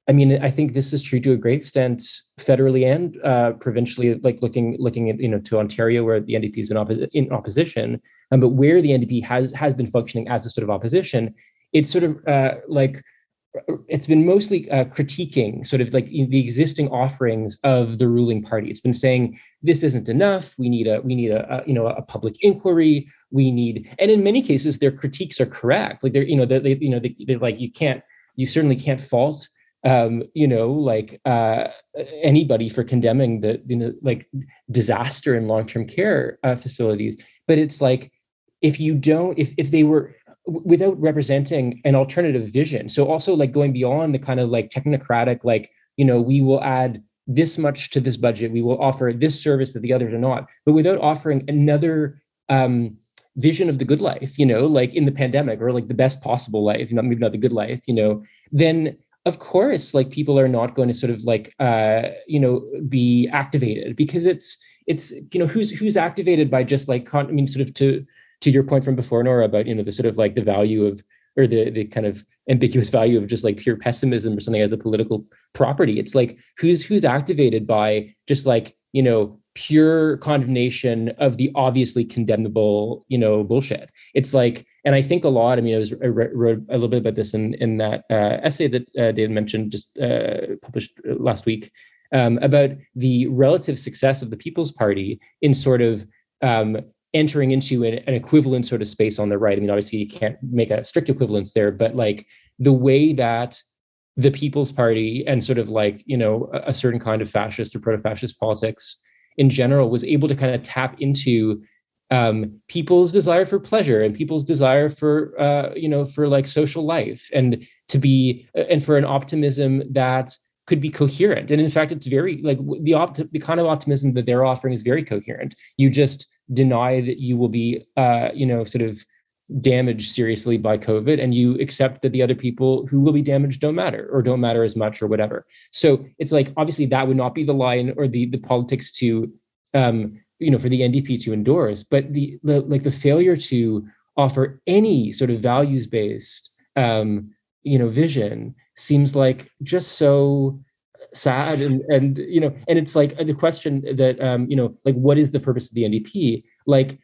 I think this is true to a great extent federally and provincially, looking at, to Ontario, where the NDP has been in opposition, but where the NDP has been functioning as a sort of opposition, it's sort of it's been mostly critiquing sort of the existing offerings of the ruling party. It's been saying this isn't enough. We need a public inquiry. And in many cases their critiques are correct. You certainly can't fault anybody for condemning the disaster in long-term care facilities. But it's like, if they were, without representing an alternative vision, so also going beyond the kind of technocratic, we will add this much to this budget, we will offer this service that the others are not, but without offering another vision of the good life, in the pandemic, or the best possible life, maybe not the good life, then of course, people are not going to sort of be activated, because it's who's activated by just sort of to your point from before, Nora, about the sort of the value of, or the kind of ambiguous value of just like pure pessimism or something as a political property. It's like who's activated by just like, pure condemnation of the obviously condemnable, bullshit. It's like, and I think a lot, I wrote a little bit about this in that essay that David mentioned, just published last week, about the relative success of the People's Party in sort of entering into an equivalent sort of space on the right. Obviously you can't make a strict equivalence there, but like the way that the People's Party and sort of like, a certain kind of fascist or proto-fascist politics in general was able to kind of tap into people's desire for pleasure and people's desire for, for like social life and for an optimism that could be coherent. And in fact, it's very like the kind of optimism that they're offering is very coherent. You just deny that you will be, sort of damaged seriously by COVID, and you accept that the other people who will be damaged don't matter or don't matter as much or whatever. So it's like, obviously that would not be the line or the politics to, for the NDP to endorse, but the failure to offer any sort of values-based, vision seems like just so sad. And it's like the question that, like, what is the purpose of the NDP? Like,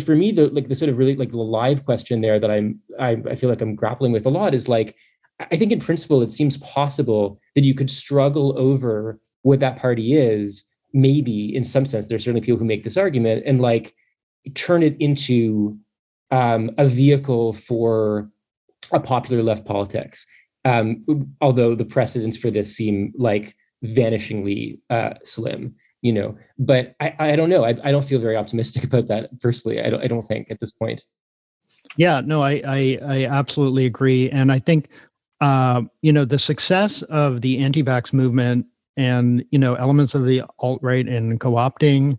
for me, the sort of really like the live question there that I feel like I'm grappling with a lot is like, I think in principle, it seems possible that you could struggle over what that party is. Maybe in some sense, there's certainly people who make this argument and like turn it into a vehicle for a popular left politics. Although the precedents for this seem like vanishingly slim. But I don't know. I don't feel very optimistic about that personally. I don't think at this point. Yeah, no, I absolutely agree. And I think, the success of the anti-vax movement and, elements of the alt-right and co-opting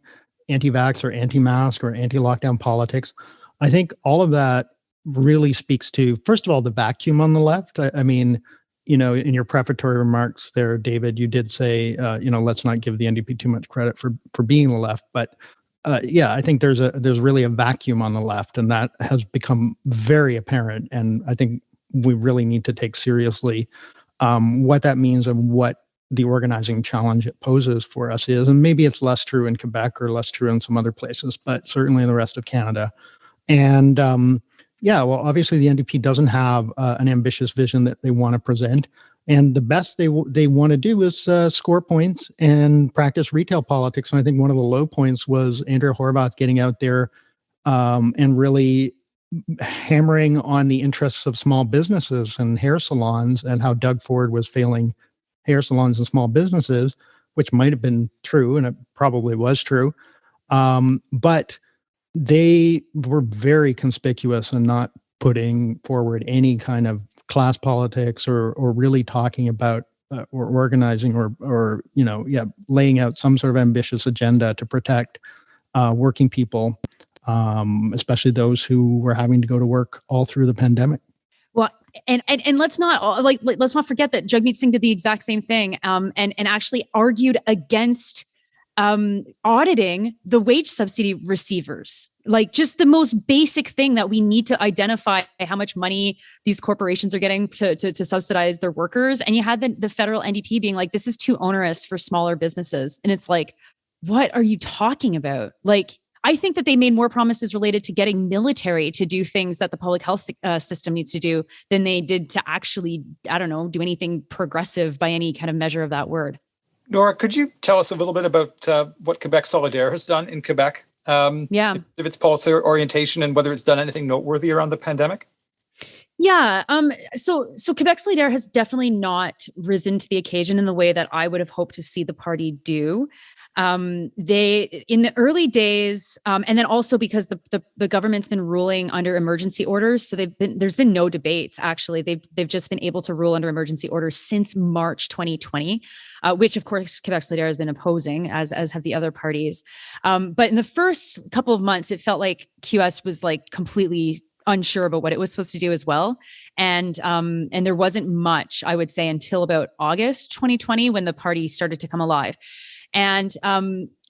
anti-vax or anti-mask or anti-lockdown politics, I think all of that really speaks to, first of all, the vacuum on the left. In your prefatory remarks there, David, you did say, let's not give the NDP too much credit for being the left. But I think there's really a vacuum on the left, and that has become very apparent. And I think we really need to take seriously what that means and what the organizing challenge it poses for us is. And maybe it's less true in Quebec or less true in some other places, but certainly in the rest of Canada. And obviously the NDP doesn't have an ambitious vision that they want to present. And the best they want to do is score points and practice retail politics. And I think one of the low points was Andrea Horwath getting out there and really hammering on the interests of small businesses and hair salons and how Doug Ford was failing hair salons and small businesses, which might have been true, and it probably was true. But they were very conspicuous in not putting forward any kind of class politics or really talking about or organizing or laying out some sort of ambitious agenda to protect working people, especially those who were having to go to work all through the pandemic. Well, and let's not forget that Jagmeet Singh did the exact same thing, and actually argued against auditing the wage subsidy receivers. Like, just the most basic thing that we need to identify how much money these corporations are getting to subsidize their workers. And you had the federal NDP being like, this is too onerous for smaller businesses. And it's like, what are you talking about? Like, I think that they made more promises related to getting military to do things that the public health system needs to do than they did to actually, do anything progressive by any kind of measure of that word. Nora, could you tell us a little bit about what Quebec Solidaire has done in Quebec? Of its policy orientation and whether it's done anything noteworthy around the pandemic? Yeah. So Quebec Solidaire has definitely not risen to the occasion in the way that I would have hoped to see the party do. They, in the early days, and then also because the government's been ruling under emergency orders, so there's been no debates. Actually, they've just been able to rule under emergency orders since March 2020, which of course Quebec Solidaire has been opposing, as have the other parties. But in the first couple of months, it felt like QS was like completely unsure about what it was supposed to do as well. And there wasn't much, I would say, until about August 2020 when the party started to come alive. And,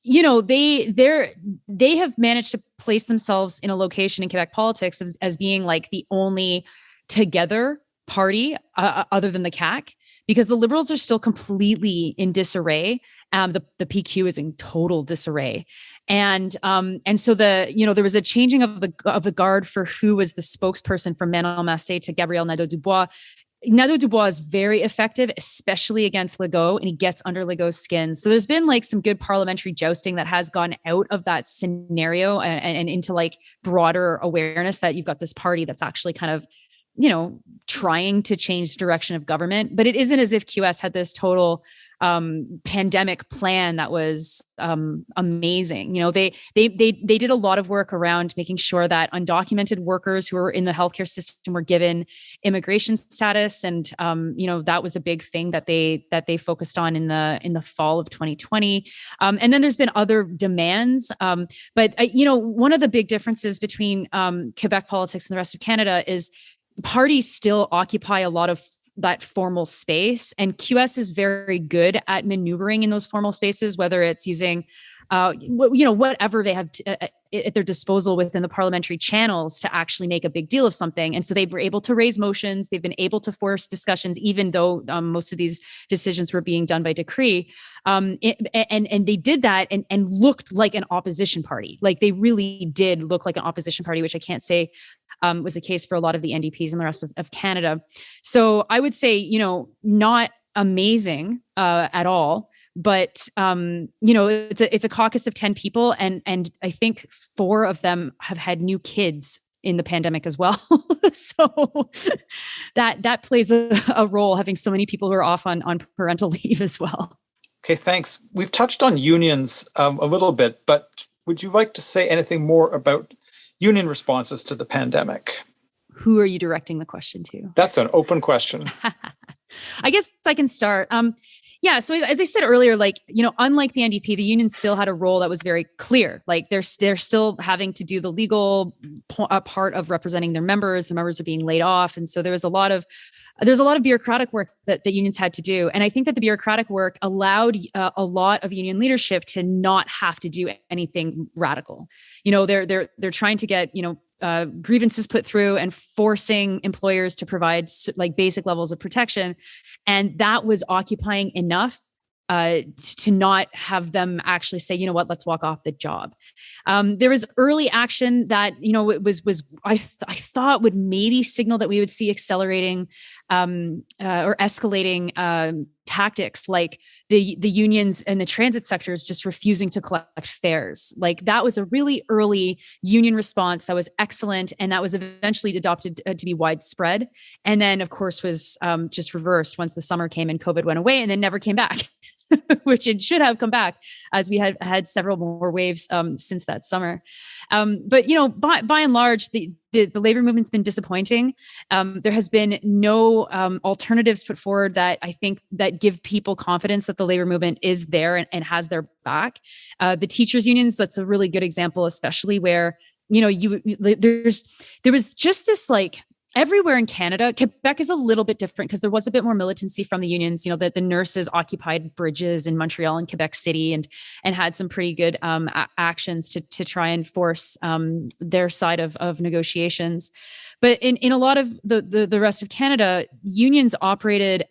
they have managed to place themselves in a location in Quebec politics as being like the only together party other than the CAC, because the Liberals are still completely in disarray. The PQ is in total disarray. And so there was a changing of the guard for who was the spokesperson from Manon Massé to Gabriel Nadeau-Dubois. Nadeau-Dubois is very effective, especially against Legault, and he gets under Legault's skin. So there's been like some good parliamentary jousting that has gone out of that scenario and into like broader awareness that you've got this party that's actually kind of, trying to change the direction of government. But it isn't as if QS had this total pandemic plan that was amazing. They did a lot of work around making sure that undocumented workers who were in the healthcare system were given immigration status, and that was a big thing that they focused on in the fall of 2020. And then there's been other demands, but one of the big differences between Quebec politics and the rest of Canada is parties still occupy a lot of that formal space, and QS is very good at maneuvering in those formal spaces, whether it's using whatever they have at their disposal within the parliamentary channels to actually make a big deal of something. And so they were able to raise motions. They've been able to force discussions, even though most of these decisions were being done by decree. And they did that and looked like an opposition party. Like they really did look like an opposition party, which I can't say was the case for a lot of the NDPs and the rest of Canada. So I would say, not amazing at all. But it's a caucus of 10 people, and I think 4 of them have had new kids in the pandemic as well. So that plays a role, having so many people who are off on parental leave as well. Okay, thanks. We've touched on unions a little bit, but would you like to say anything more about union responses to the pandemic? Who are you directing the question to? That's an open question. I guess I can start. Yeah. So as I said earlier, unlike the NDP, the union still had a role that was very clear. Like they're still having to do the legal part of representing their members. The members are being laid off. And so there's a lot of bureaucratic work that the unions had to do. And I think that the bureaucratic work allowed a lot of union leadership to not have to do anything radical. They're trying to get, grievances put through and forcing employers to provide like basic levels of protection. And that was occupying enough to not have them actually say, let's walk off the job. There was early action that, I thought would maybe signal that we would see accelerating or escalating tactics, like the unions and the transit sectors just refusing to collect fares. Like that was a really early union response that was excellent, and that was eventually adopted to be widespread. And then, of course, was just reversed once the summer came and COVID went away, and then never came back. Which it should have come back, as we had several more waves since that summer. But by and large, the labor movement's been disappointing. There has been no alternatives put forward that I think that give people confidence that the labor movement is there and has their back. The teachers unions, that's a really good example, especially where there was just this like. Everywhere in Canada, Quebec is a little bit different because there was a bit more militancy from the unions. The nurses occupied bridges in Montreal and Quebec City and had some pretty good actions to try and force their side of negotiations. But in a lot of the rest of Canada, unions operated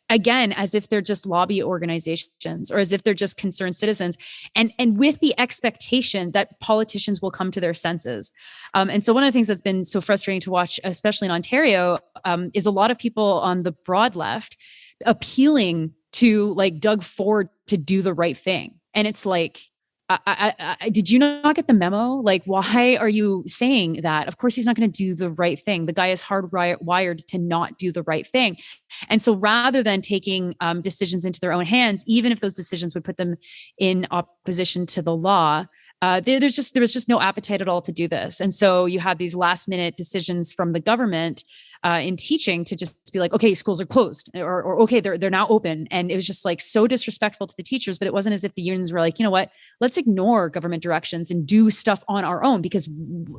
again as if they're just lobby organizations or as if they're just concerned citizens, and with the expectation that politicians will come to their senses. And so one of the things that's been so frustrating to watch, especially in Ontario, is a lot of people on the broad left appealing to like Doug Ford to do the right thing. And it's like, did you not get the memo? Like, why are you saying that? Of course, he's not going to do the right thing. The guy is hardwired to not do the right thing. And so rather than taking decisions into their own hands, even if those decisions would put them in opposition to the law, there was just no appetite at all to do this. And so you have these last minute decisions from the government in teaching to just be like, okay, schools are closed, or okay, they're now open. And it was just like so disrespectful to the teachers, but it wasn't as if the unions were like, you know what, let's ignore government directions and do stuff on our own, because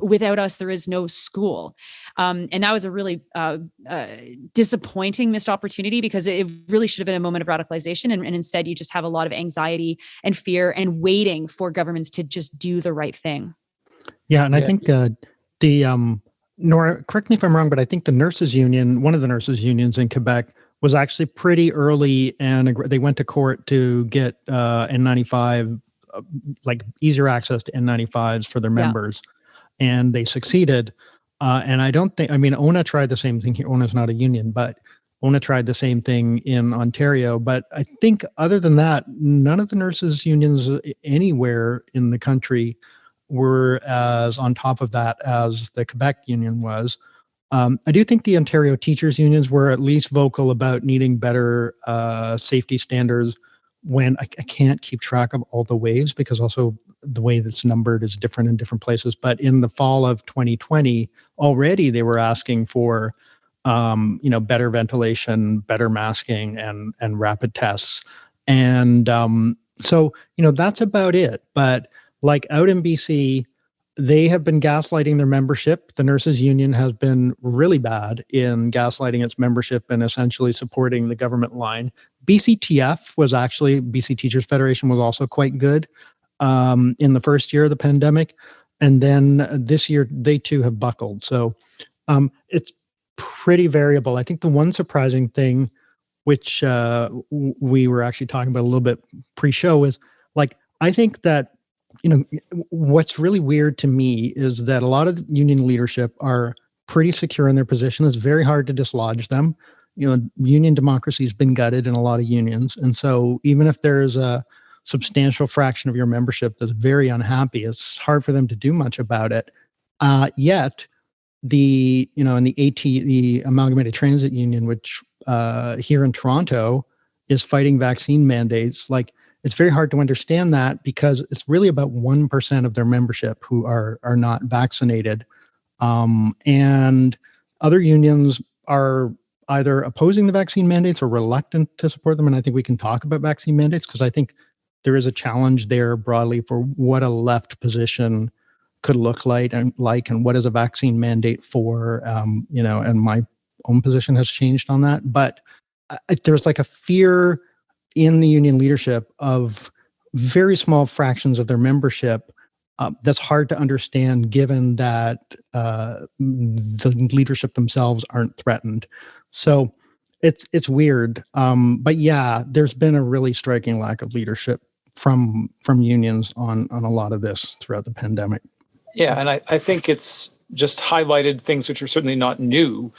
without us, there is no school. And that was a really disappointing missed opportunity, because it really should have been a moment of radicalization. And instead you just have a lot of anxiety and fear and waiting for governments to just do the right thing. Yeah. And I think Nora, correct me if I'm wrong, but I think the nurses union, one of the nurses unions in Quebec, was actually pretty early, and they went to court to get N95, like easier access to N95s for their members, and they succeeded. And I don't think, I mean, ONA tried the same thing here. ONA's not a union, but ONA tried the same thing in Ontario. But I think other than that, none of the nurses unions anywhere in the country were as on top of that as the Quebec union was. I do think the Ontario teachers unions were at least vocal about needing better safety standards. When I can't keep track of all the waves, because also the way that's numbered is different in different places. But in the fall of 2020, already they were asking for better ventilation, better masking, and rapid tests. And so that's about it. But like out in BC, they have been gaslighting their membership. The nurses union has been really bad in gaslighting its membership and essentially supporting the government line. BCTF was actually, BC Teachers Federation was also quite good in the first year of the pandemic. And then this year, they too have buckled. So it's pretty variable. I think the one surprising thing, which we were actually talking about a little bit pre-show, is like, I think that what's really weird to me is that a lot of union leadership are pretty secure in their position. It's very hard to dislodge them. Union democracy has been gutted in a lot of unions. And so even if there's a substantial fraction of your membership that's very unhappy, it's hard for them to do much about it. Yet the Amalgamated Transit Union, which here in Toronto is fighting vaccine mandates, like, it's very hard to understand that because it's really about 1% of their membership who are not vaccinated. And other unions are either opposing the vaccine mandates or reluctant to support them. And I think we can talk about vaccine mandates because I think there is a challenge there broadly for what a left position could look like and what is a vaccine mandate for, and my own position has changed on that. But there's like a fear in the union leadership of very small fractions of their membership that's hard to understand given that the leadership themselves aren't threatened. So it's weird. But yeah, there's been a really striking lack of leadership from unions on a lot of this throughout the pandemic. Yeah, and I think it's just highlighted things which are certainly not new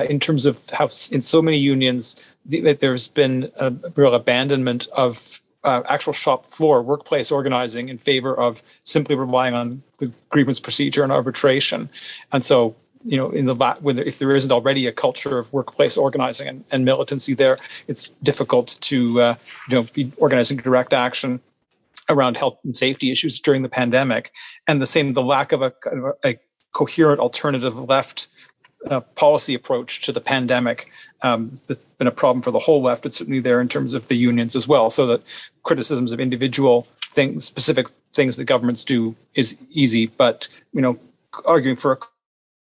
in terms of how in so many unions that there's been a real abandonment of actual shop floor workplace organizing in favor of simply relying on the grievance procedure and arbitration. And so, if there isn't already a culture of workplace organizing and militancy there, it's difficult to be organizing direct action around health and safety issues during the pandemic. And the lack of a coherent alternative left policy approach to the pandemic. It's been a problem for the whole left, but certainly there in terms of the unions as well. So that criticisms of individual things, specific things that governments do is easy, but arguing for a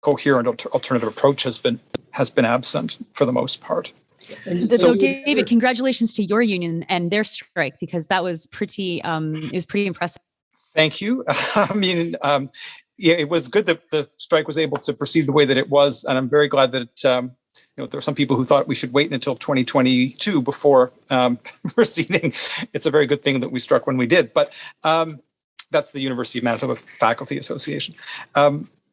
coherent alternative approach has been absent for the most part. So David, congratulations to your union and their strike, because that was pretty impressive. Thank you. It was good that the strike was able to proceed the way that it was, and I'm very glad that there were some people who thought we should wait until 2022 before proceeding. It's a very good thing that we struck when we did, but that's the University of Manitoba Faculty Association.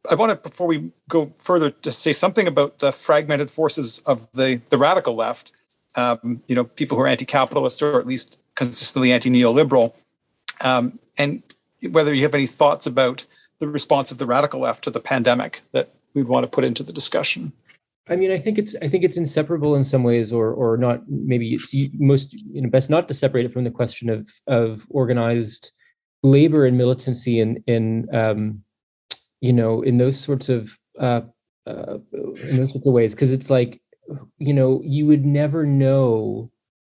I want to, before we go further, just say something about the fragmented forces of the radical left. People who are anti-capitalist or at least consistently anti-neoliberal, and whether you have any thoughts about the response of the radical left to the pandemic that we'd want to put into the discussion. I mean, I think it's inseparable in some ways, or not. Maybe it's most best not to separate it from the question of organized labor and militancy in those sorts of ways, because it's like you would never know.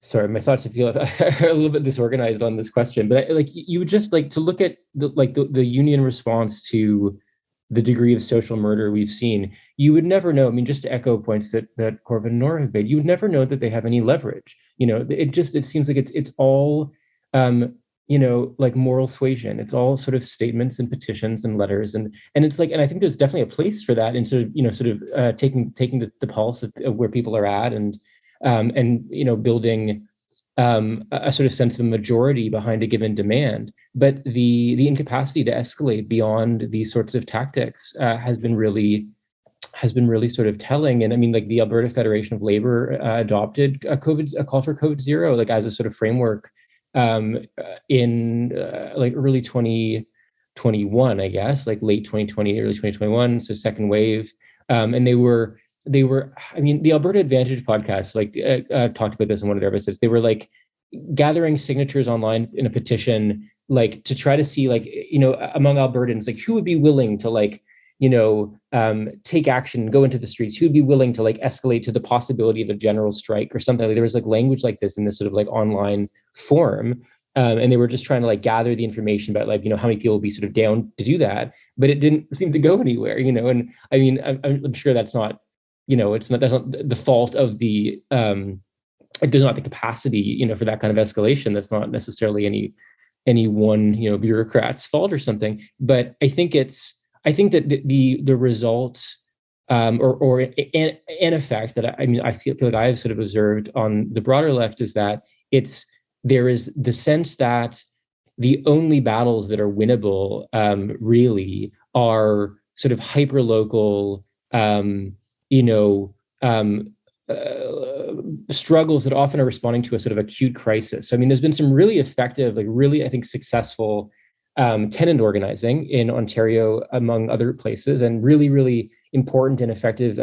Sorry, my thoughts feel are a little bit disorganized on this question, but you would just like to look at the union response to the degree of social murder we've seen. You would never know. I mean, just to echo points that Corvin and Nora have made, you would never know that they have any leverage. It seems like it's all like moral suasion. It's all sort of statements and petitions and letters, and it's like, and I think there's definitely a place for that in sort of taking the pulse of where people are at, and building a sort of sense of a majority behind a given demand. But the incapacity to escalate beyond these sorts of tactics has been really sort of telling. And I mean, like the Alberta Federation of Labor adopted a call for COVID zero, like as a sort of framework in like early 2021, I guess, like late 2020, early 2021, so second wave. And they were, I mean, the Alberta Advantage podcast, like talked about this in one of their episodes. They were like gathering signatures online in a petition, like to try to see, like, among Albertans, like who would be willing to like, take action, go into the streets, who'd be willing to like escalate to the possibility of a general strike or something. Like, there was like language like this in this sort of like online forum. And they were just trying to like gather the information about like, how many people would be sort of down to do that, but it didn't seem to go anywhere, and I mean, I'm sure that's not, that's not the fault of the, there's not the capacity, for that kind of escalation. That's not necessarily any one, bureaucrat's fault or something. But I think that the result, or an effect that I feel like I've sort of observed on the broader left is that there is the sense that the only battles that are winnable really are sort of hyper local, struggles that often are responding to a sort of acute crisis. So I mean, there's been some really effective, like really, I think, successful tenant organizing in Ontario, among other places, and really, really important and effective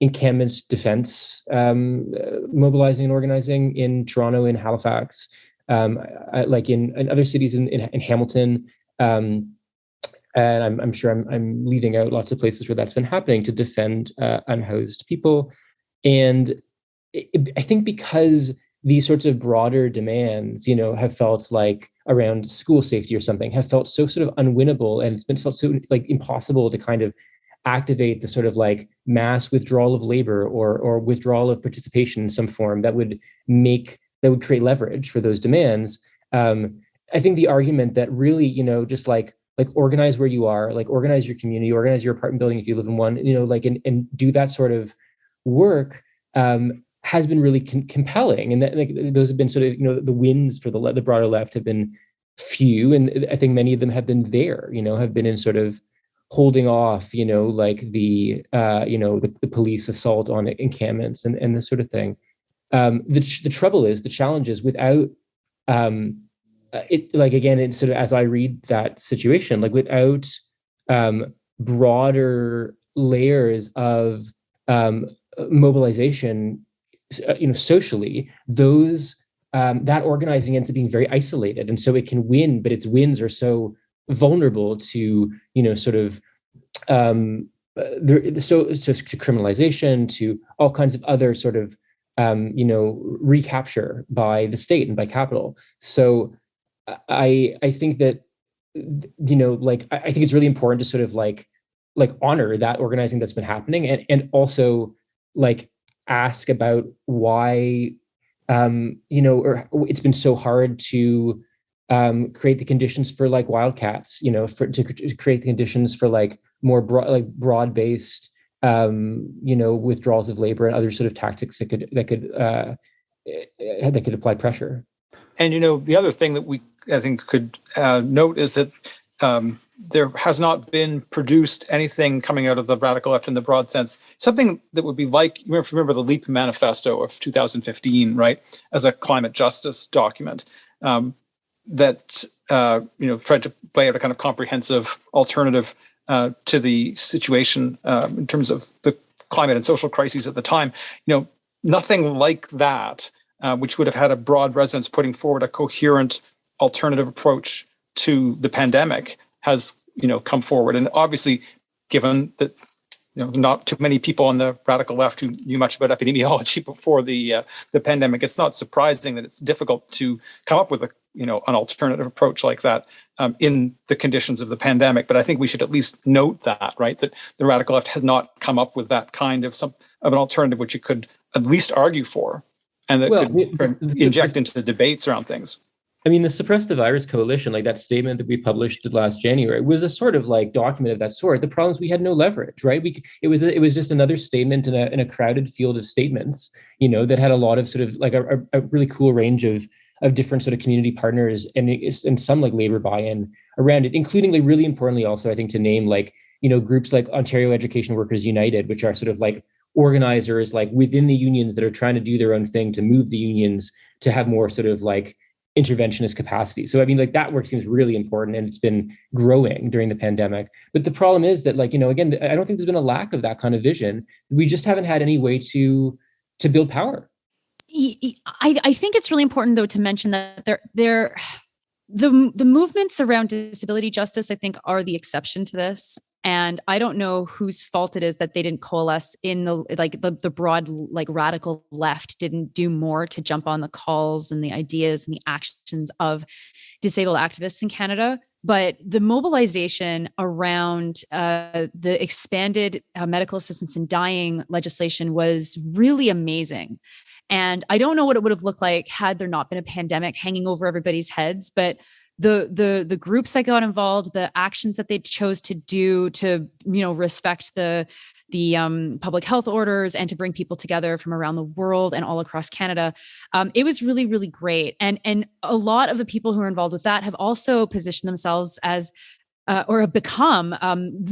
encampment defense mobilizing and organizing in Toronto, in Halifax, like in other cities, in Hamilton. And I'm sure I'm leaving out lots of places where that's been happening to defend unhoused people. And I think because these sorts of broader demands, have felt like around school safety or something, have felt so sort of unwinnable, and it's been felt so like impossible to kind of activate the sort of like mass withdrawal of labor or withdrawal of participation in some form that would create leverage for those demands. I think the argument that really, just like organize where you are, like organize your community, organize your apartment building if you live in one, like and do that sort of work has been really compelling. And that, like, those have been sort of, the wins for the broader left have been few, and I think many of them have been there, have been in sort of holding off, like the police assault on encampments and this sort of thing. The trouble is, the challenge is, without it, like, again, it's sort of, as I read that situation, like without broader layers of mobilization, socially, those that organizing ends up being very isolated, and so it can win, but its wins are so vulnerable to, sort of to criminalization, to all kinds of other sort of recapture by the state and by capital. So I think that, like, I think it's really important to sort of like honor that organizing that's been happening, and also like ask about why or it's been so hard to create the conditions for like wildcats, to create the conditions for like more broad-based withdrawals of labor and other sort of tactics that could apply pressure. And the other thing that I think could note is that there has not been produced anything coming out of the radical left in the broad sense, something that would be like, remember the LEAP manifesto of 2015, right, as a climate justice document that tried to lay out a kind of comprehensive alternative to the situation in terms of the climate and social crises at the time. Nothing like that, which would have had a broad resonance, putting forward a coherent alternative approach to the pandemic, has come forward. And obviously, given that not too many people on the radical left who knew much about epidemiology before the pandemic, it's not surprising that it's difficult to come up with an alternative approach like that in the conditions of the pandemic. But I think we should at least note that, right, that the radical left has not come up with that kind of an alternative which it could at least argue for, and that could inject into the debates around things. I mean, the Suppress the Virus Coalition, like that statement that we published last January, was a sort of like document of that sort. The problem is we had no leverage, right? It was just another statement in a crowded field of statements, that had a lot of sort of like a really cool range of different sort of community partners and some like labor buy-in around it, including like really importantly also, I think, to name like, groups like Ontario Education Workers United, which are sort of like organizers like within the unions that are trying to do their own thing to move the unions to have more sort of like interventionist capacity. So I mean, like that work seems really important, and it's been growing during the pandemic. But the problem is that, like, again, I don't think there's been a lack of that kind of vision. We just haven't had any way to build power. I think it's really important though to mention that the movements around disability justice, I think, are the exception to this. And I don't know whose fault it is that they didn't coalesce in the broad, like, radical left didn't do more to jump on the calls and the ideas and the actions of disabled activists in Canada. But the mobilization around the expanded medical assistance in dying legislation was really amazing. And I don't know what it would have looked like had there not been a pandemic hanging over everybody's heads, but the groups that got involved, the actions that they chose to do to, respect the public health orders and to bring people together from around the world and all across Canada, it was really, really great. And a lot of the people who are involved with that have also positioned themselves as or have become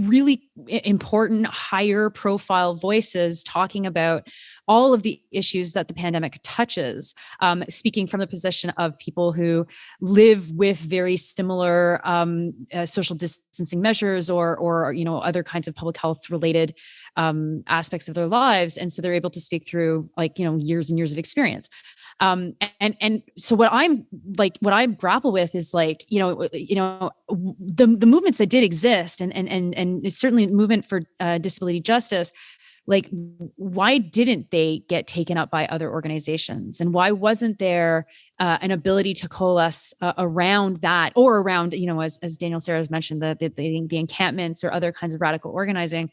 really important, higher profile voices talking about all of the issues that the pandemic touches, speaking from the position of people who live with very similar social distancing measures or other kinds of public health related aspects of their lives. And so they're able to speak through years and years of experience. And so what I grapple with is the movements that did exist and it's certainly the movement for disability justice. Like, why didn't they get taken up by other organizations? And why wasn't there an ability to coalesce around that, or around, as Daniel Serra has mentioned, the encampments or other kinds of radical organizing?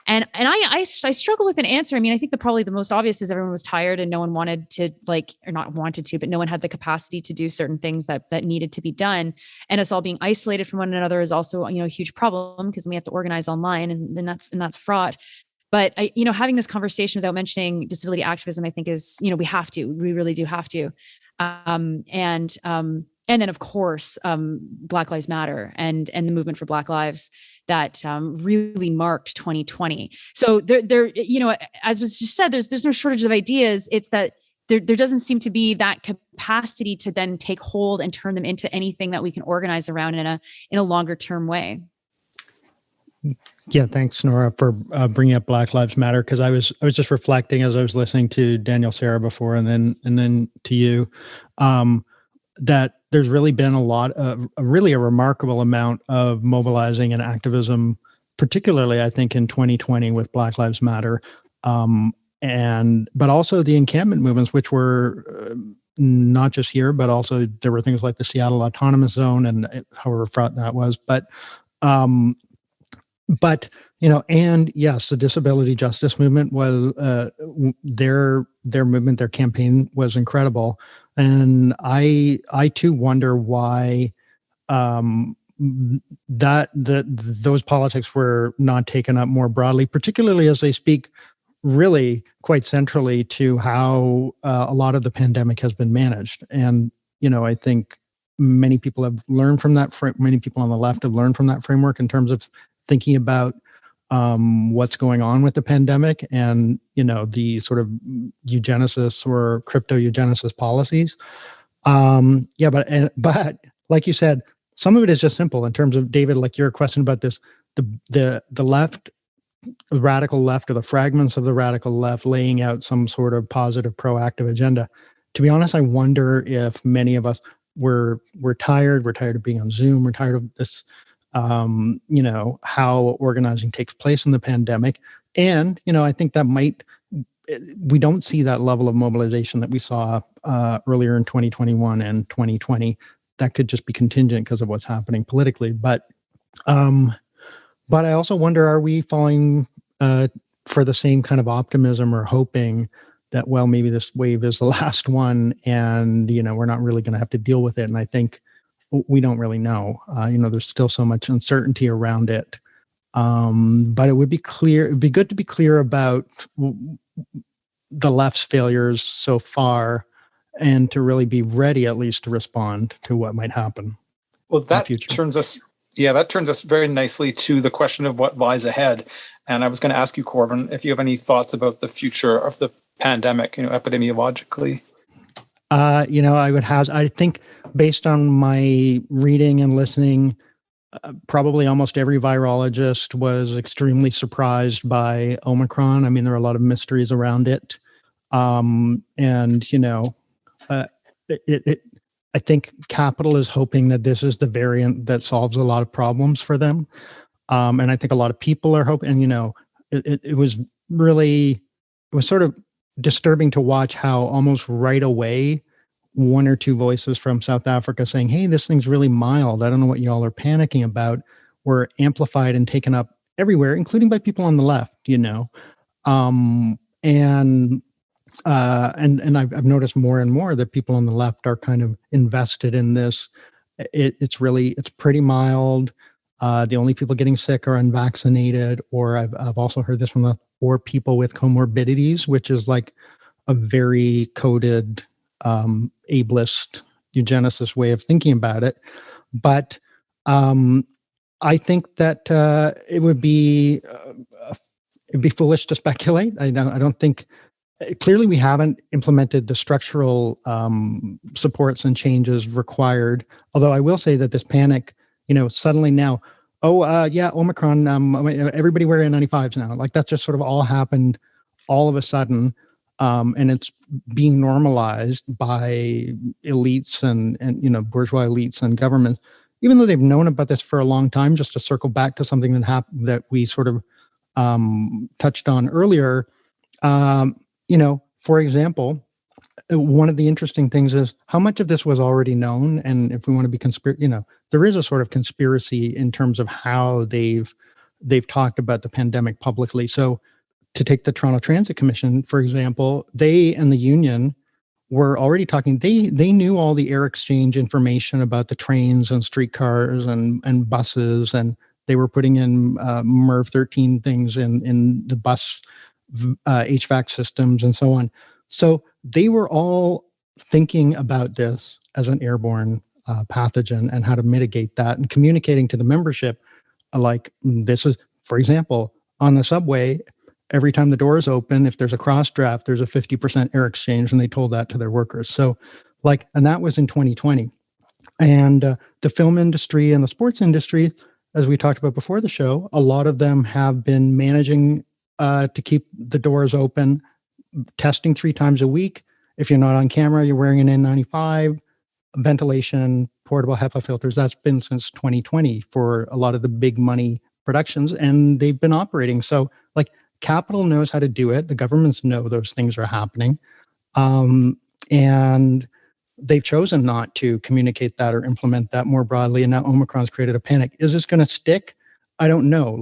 And I struggle with an answer. I mean, I think probably the most obvious is everyone was tired and no one wanted to, or not wanted to, but no one had the capacity to do certain things that needed to be done. And us all being isolated from one another is also, a huge problem, because we have to organize online, and that's fraught. But having this conversation without mentioning disability activism, I think is, we really do have to. And then, of course, Black Lives Matter and the movement for Black Lives that really marked 2020. So there, as was just said, there's no shortage of ideas. It's that there doesn't seem to be that capacity to then take hold and turn them into anything that we can organize around in a longer term way. Yeah, thanks, Nora, for bringing up Black Lives Matter, because I was just reflecting as I was listening to Daniel Serra before, and then to you, that there's really been a remarkable amount of mobilizing and activism, particularly I think in 2020 with Black Lives Matter, but also the encampment movements, which were not just here, but also there were things like the Seattle Autonomous Zone and however fraught that was, but and yes, the disability justice movement was their movement, their campaign was incredible, and I too wonder why those politics were not taken up more broadly, particularly as they speak really quite centrally to how a lot of the pandemic has been managed. And I think many people have learned from that. Many people on the left have learned from that framework in terms of thinking about what's going on with the pandemic and, the sort of eugenesis or crypto eugenesis policies. But like you said, some of it is just simple in terms of, David, like your question about this, the left, the radical left, or the fragments of the radical left laying out some sort of positive, proactive agenda. To be honest, I wonder if many of us we're tired. We're tired of being on Zoom. We're tired of this, how organizing takes place in the pandemic. And, I think that we don't see that level of mobilization that we saw earlier in 2021 and 2020. That could just be contingent because of what's happening politically. But I also wonder, are we falling for the same kind of optimism or hoping that, well, maybe this wave is the last one, and we're not really going to have to deal with it. And I think we don't really know. There's still so much uncertainty around it. But it would be clear. It'd be good to be clear about the left's failures so far, and to really be ready at least to respond to what might happen. Well, that turns us very nicely to the question of what lies ahead. And I was going to ask you, Corvin, if you have any thoughts about the future of the pandemic, epidemiologically. I think based on my reading and listening, probably almost every virologist was extremely surprised by Omicron. I mean, there are a lot of mysteries around it. I think Capital is hoping that this is the variant that solves a lot of problems for them. And I think a lot of people are hoping, it was sort of disturbing to watch how almost right away, one or two voices from South Africa saying, hey, this thing's really mild, I don't know what y'all are panicking about, were amplified and taken up everywhere, including by people on the left, And I've noticed more and more that people on the left are kind of invested in this. It's pretty mild. The only people getting sick are unvaccinated, or I've also heard this from or people with comorbidities, which is like a very coded ableist eugenicist way of thinking about it. But I think that it would be foolish to speculate. I don't think. Clearly, we haven't implemented the structural supports and changes required. Although I will say that this panic, suddenly now, Omicron, everybody wear N95s now. Like that just sort of all happened all of a sudden. And it's being normalized by elites and bourgeois elites and government, even though they've known about this for a long time. Just to circle back to something that happened that we sort of touched on earlier. For example, one of the interesting things is how much of this was already known. And if we want to be there is a sort of conspiracy in terms of how they've talked about the pandemic publicly. So to take the Toronto Transit Commission, for example, they and the union were already talking. They knew all the air exchange information about the trains and streetcars and buses, and they were putting in MERV 13 things in the bus HVAC systems and so on. So they were all thinking about this as an airborne pathogen and how to mitigate that, and communicating to the membership like this is, for example, on the subway, every time the doors open, if there's a cross draft, there's a 50% air exchange, and they told that to their workers. So and that was in 2020. And the film industry and the sports industry, as we talked about before the show, a lot of them have been managing to keep the doors open, testing 3 times a week. If you're not on camera, you're wearing an N95, ventilation, portable HEPA filters. That's been since 2020 for a lot of the big money productions, and they've been operating. So Capital knows how to do it. The governments know those things are happening. And they've chosen not to communicate that or implement that more broadly. And now Omicron's created a panic. Is this going to stick? I don't know.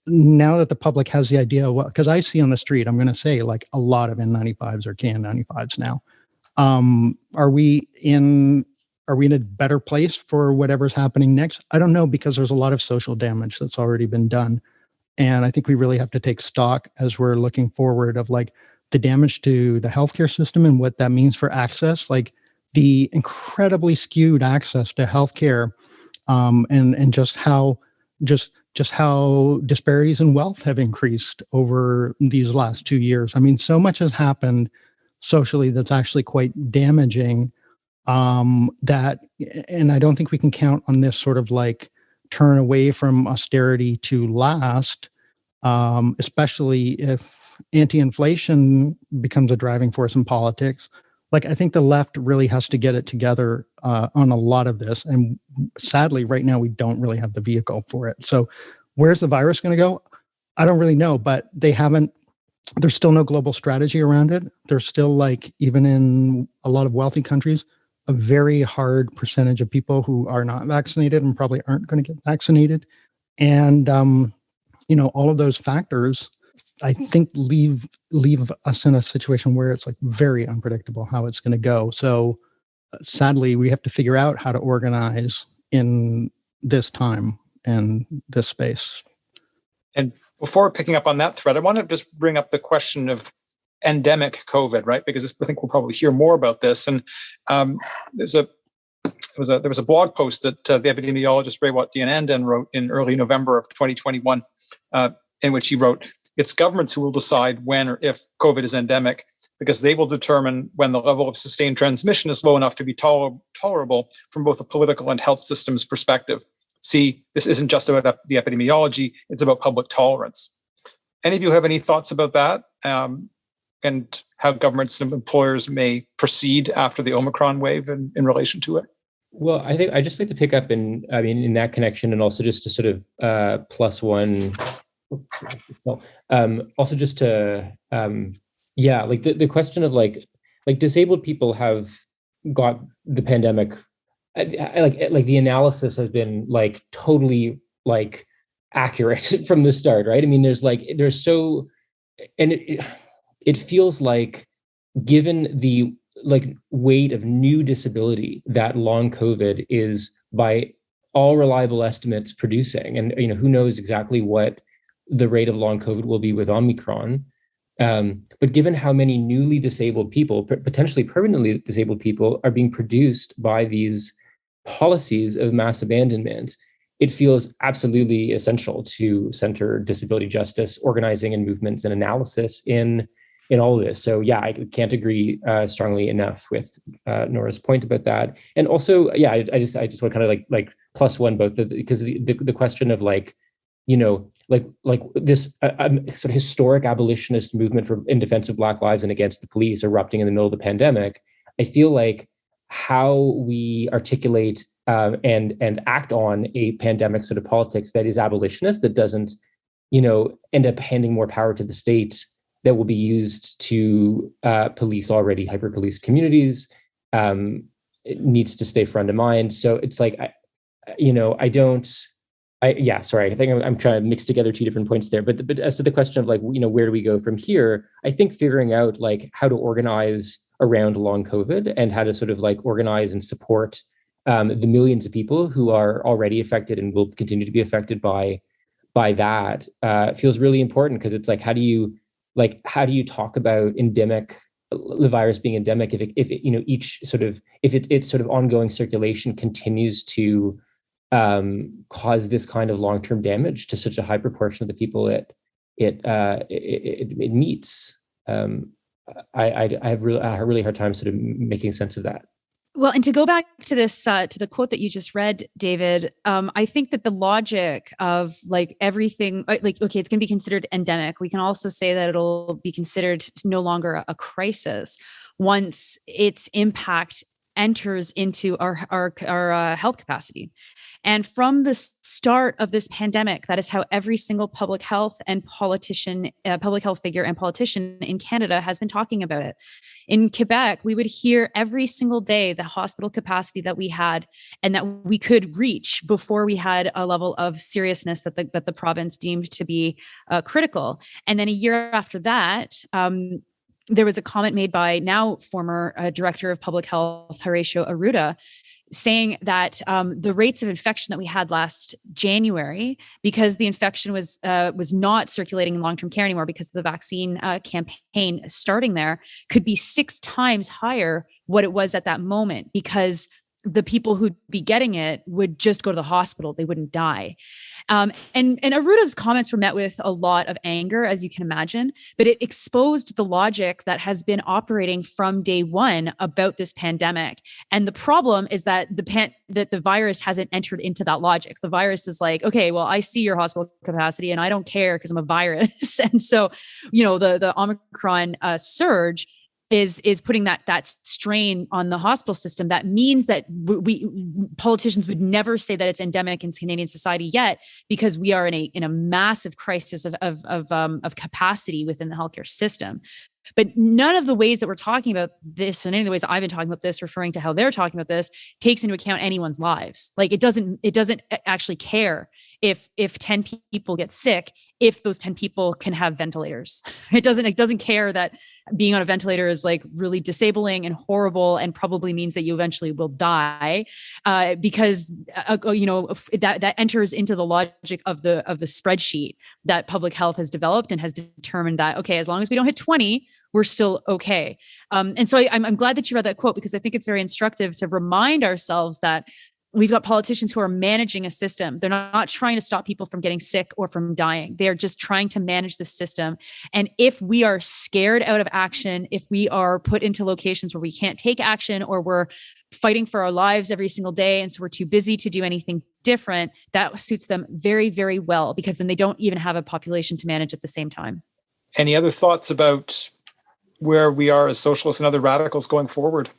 Now that the public has the idea, because I see on the street, I'm going to say a lot of N95s or KN95s now. Are we in a better place for whatever's happening next? I don't know, because there's a lot of social damage that's already been done. And I think we really have to take stock as we're looking forward of the damage to the healthcare system and what that means for access, the incredibly skewed access to healthcare, and just how disparities in wealth have increased over these last 2 years. I mean, so much has happened socially that's actually quite damaging. And I don't think we can count on this sort of turn away from austerity to last, especially if anti-inflation becomes a driving force in politics. I think the left really has to get it together on a lot of this. And sadly, right now, we don't really have the vehicle for it. So where's the virus going to go? I don't really know, but there's still no global strategy around it. There's still even in a lot of wealthy countries, a very hard percentage of people who are not vaccinated and probably aren't going to get vaccinated. And, all of those factors I think leave us in a situation where it's like very unpredictable how it's going to go. So sadly, we have to figure out how to organize in this time and this space. And before picking up on that thread, I want to just bring up the question of endemic COVID, right? Because I think we'll probably hear more about this. And there was a blog post that the epidemiologist Reywat Dionandan wrote in early November of 2021, in which he wrote, "It's governments who will decide when or if COVID is endemic, because they will determine when the level of sustained transmission is low enough to be tolerable from both a political and health systems perspective. See, this isn't just about the epidemiology, it's about public tolerance." Any of you have any thoughts about that? And how governments and employers may proceed after the Omicron wave in relation to it? Well, I think I just like to pick up in that connection, and also just to sort of plus one. Also just to like the question of like disabled people have got the pandemic. Like the analysis has been like totally like accurate from the start, right? I mean, there's so, and it feels like, given the like weight of new disability that long COVID is by all reliable estimates producing, and who knows exactly what the rate of long COVID will be with Omicron. But given how many newly disabled people, potentially permanently disabled people, are being produced by these policies of mass abandonment, it feels absolutely essential to center disability justice, organizing and movements and analysis in all of this. So yeah, I can't agree strongly enough with Nora's point about that. And also, yeah, I just want to kind of like plus one both, because the question of like this sort of historic abolitionist movement in defense of Black lives and against the police erupting in the middle of the pandemic. I feel like how we articulate and act on a pandemic sort of politics that is abolitionist, that doesn't end up handing more power to the state, that will be used to police already hyper-policed communities, it needs to stay front of mind. So it's like, sorry, I think I'm trying to mix together two different points there. But as to the question of like, where do we go from here? I think figuring out like how to organize around long COVID and how to sort of like organize and support the millions of people who are already affected and will continue to be affected by that feels really important, because it's like, how do you talk about the virus being endemic if its sort of ongoing circulation continues to cause this kind of long-term damage to such a high proportion of the people it meets. I have a really hard time sort of making sense of that. Well, and to go back to this, to the quote that you just read, David, I think that the logic of like everything, like, okay, it's going to be considered endemic. We can also say that it'll be considered no longer a crisis once its impact enters into our health capacity. And from the start of this pandemic, that is how every single public health figure and politician in Canada has been talking about it. In Quebec, we would hear every single day the hospital capacity that we had and that we could reach before we had a level of seriousness that the province deemed to be critical. And then a year after that, there was a comment made by now former Director of Public Health, Horatio Arruda, saying that the rates of infection that we had last January, because the infection was not circulating in long-term care anymore because of the vaccine campaign starting there, could be 6 times higher what it was at that moment, because the people who'd be getting it would just go to the hospital. They wouldn't die. And Arruda's comments were met with a lot of anger, as you can imagine, but it exposed the logic that has been operating from day one about this pandemic. And the problem is that the virus hasn't entered into that logic. The virus is like, okay, well, I see your hospital capacity and I don't care because I'm a virus. And so, the Omicron surge is putting that strain on the hospital system. That means that we politicians would never say that it's endemic in Canadian society yet, because we are in a massive crisis of capacity within the healthcare system. But none of the ways that we're talking about this, and any of the ways I've been talking about this, referring to how they're talking about this, takes into account anyone's lives. Like it doesn't actually care if 10 people get sick, if those 10 people can have ventilators. It doesn't care that being on a ventilator is like really disabling and horrible and probably means that you eventually will die, because that enters into the logic of the spreadsheet that public health has developed and has determined that, okay, as long as we don't hit 20, we're still okay. And so I'm glad that you read that quote, because I think it's very instructive to remind ourselves that we've got politicians who are managing a system. They're not trying to stop people from getting sick or from dying. They are just trying to manage the system. And if we are scared out of action, if we are put into locations where we can't take action, or we're fighting for our lives every single day, and so we're too busy to do anything different, that suits them very, very well, because then they don't even have a population to manage at the same time. Any other thoughts about where we are as socialists and other radicals going forward?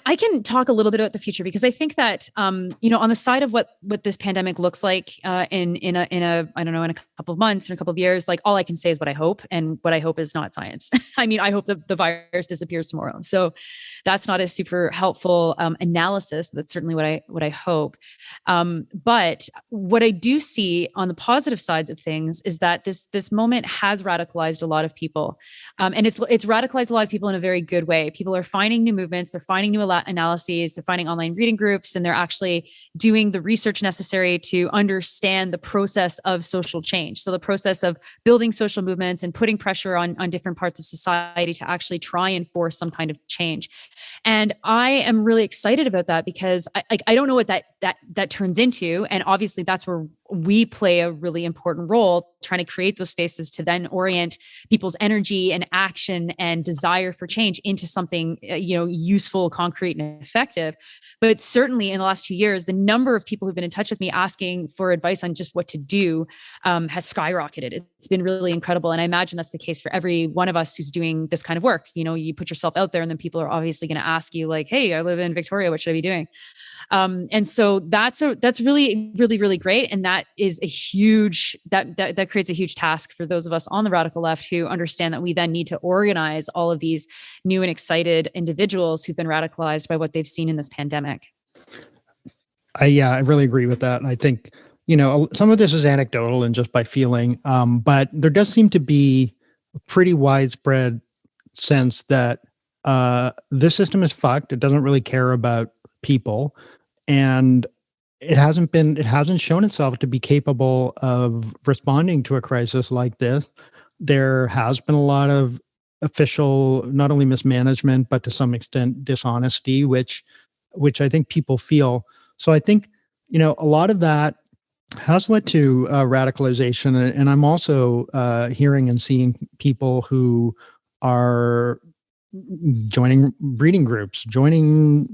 I can talk a little bit about the future, because I think that, on the side of what this pandemic looks like in a couple of months or a couple of years, like all I can say is what I hope, and what I hope is not science. I mean, I hope that the virus disappears tomorrow. So that's not a super helpful analysis, but that's certainly what I hope. But what I do see on the positive sides of things is that this moment has radicalized a lot of people, and it's radicalized a lot of people in a very good way. People are finding new movements, they're finding new analyses, they're finding online reading groups, and they're actually doing the research necessary to understand the process of social change. So the process of building social movements and putting pressure on different parts of society to actually try and force some kind of change. And I am really excited about that, because I don't know what that turns into. And obviously that's where we play a really important role, trying to create those spaces to then orient people's energy and action and desire for change into something, useful, concrete, and effective. But certainly in the last 2 years, the number of people who've been in touch with me asking for advice on just what to do has skyrocketed. It's been really incredible. And I imagine that's the case for every one of us who's doing this kind of work. You put yourself out there, and then people are obviously going to ask you like, hey, I live in Victoria, what should I be doing? And so that's really, really, really great. And that is a huge, that creates a huge task for those of us on the radical left who understand that we then need to organize all of these new and excited individuals who've been radicalized by what they've seen in this pandemic. I really agree with that. And I think, some of this is anecdotal and just by feeling, but there does seem to be a pretty widespread sense that this system is fucked. It doesn't really care about people. And it hasn't shown itself to be capable of responding to a crisis like this. There has been a lot of official, not only mismanagement, but to some extent dishonesty, which I think people feel. So I think, a lot of that has led to radicalization. And I'm also hearing and seeing people who are joining reading groups, joining,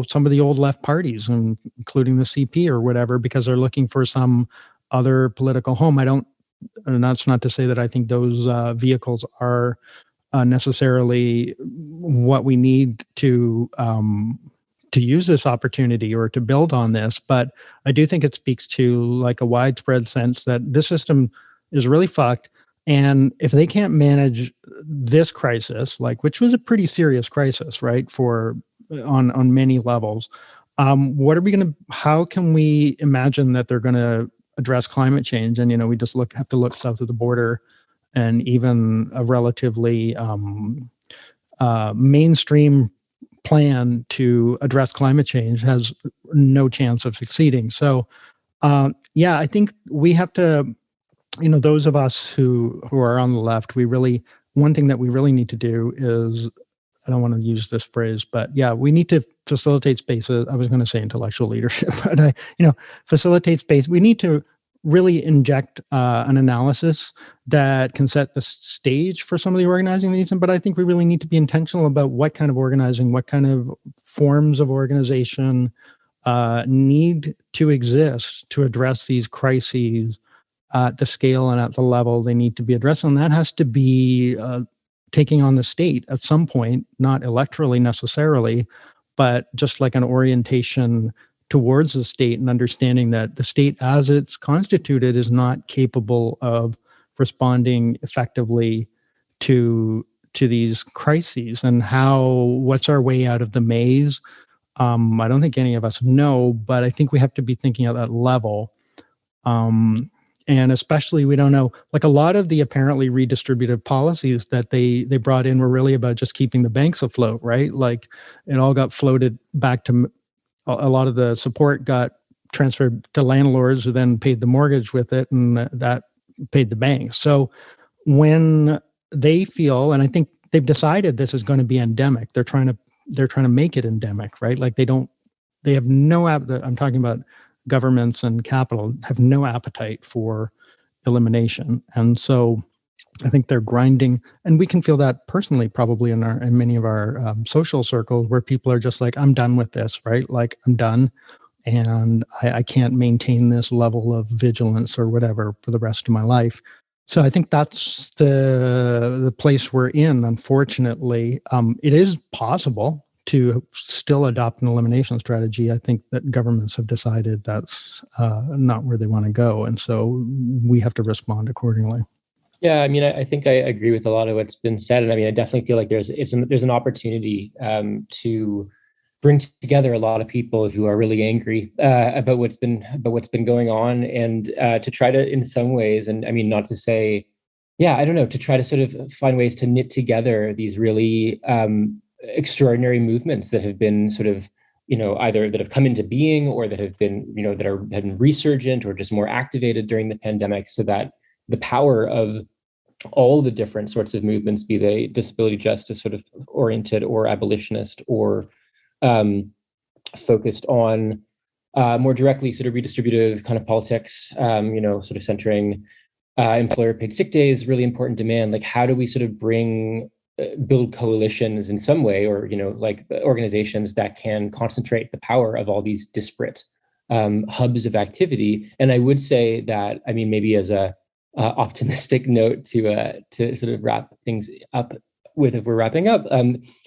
some of the old left parties, including the CP or whatever, because they're looking for some other political home. And that's not to say that I think those vehicles are necessarily what we need to use this opportunity or to build on this. But I do think it speaks to like a widespread sense that this system is really fucked. And if they can't manage this crisis, which was a pretty serious crisis, right, on many levels, how can we imagine that they're going to address climate change? And, we just have to look south of the border, and even a relatively mainstream plan to address climate change has no chance of succeeding. So, I think we have to, those of us who are on the left, one thing that we really need to do is, I don't want to use this phrase, but we need to facilitate spaces. I was going to say intellectual leadership, but facilitate space. We need to really inject an analysis that can set the stage for some of the organizing needs. But I think we really need to be intentional about what kind of organizing, what kind of forms of organization need to exist to address these crises at the scale and at the level they need to be addressed. And that has to be taking on the state at some point, not electorally necessarily, but just like an orientation towards the state, and understanding that the state as it's constituted is not capable of responding effectively to these crises. And what's our way out of the maze? I don't think any of us know, but I think we have to be thinking at that level. And especially, we don't know, like a lot of the apparently redistributive policies that they brought in were really about just keeping the banks afloat, right? Like it all got floated back to, a lot of the support got transferred to landlords who then paid the mortgage with it, and that paid the banks. So when they feel, and I think they've decided this is going to be endemic, they're trying to make it endemic, right? Like they have no I'm talking about governments and capital have no appetite for elimination. And so I think they're grinding, and we can feel that personally probably in many of our social circles, where people are just like, I'm done with this, right? Like I'm done, and I can't maintain this level of vigilance or whatever for the rest of my life. So I think that's the place we're in. Unfortunately, it is possible to still adopt an elimination strategy. I think that governments have decided that's not where they want to go, and so we have to respond accordingly. Yeah, I mean, I think I agree with a lot of what's been said, and I mean, I definitely feel like there's an opportunity to bring together a lot of people who are really angry about what's been going on, and to try to, in some ways, and I mean, not to say, yeah, I don't know, to try to sort of find ways to knit together these really extraordinary movements that have been sort of, either that have come into being, or that have been, that have been resurgent or just more activated during the pandemic, so that the power of all the different sorts of movements, be they disability justice sort of oriented or abolitionist or focused on more directly sort of redistributive kind of politics, sort of centering employer paid sick days, really important demand. Like, how do we sort of build coalitions in some way, or, like organizations that can concentrate the power of all these disparate hubs of activity? And I would say that, I mean, maybe as a optimistic note to sort of wrap things up with, if we're wrapping up,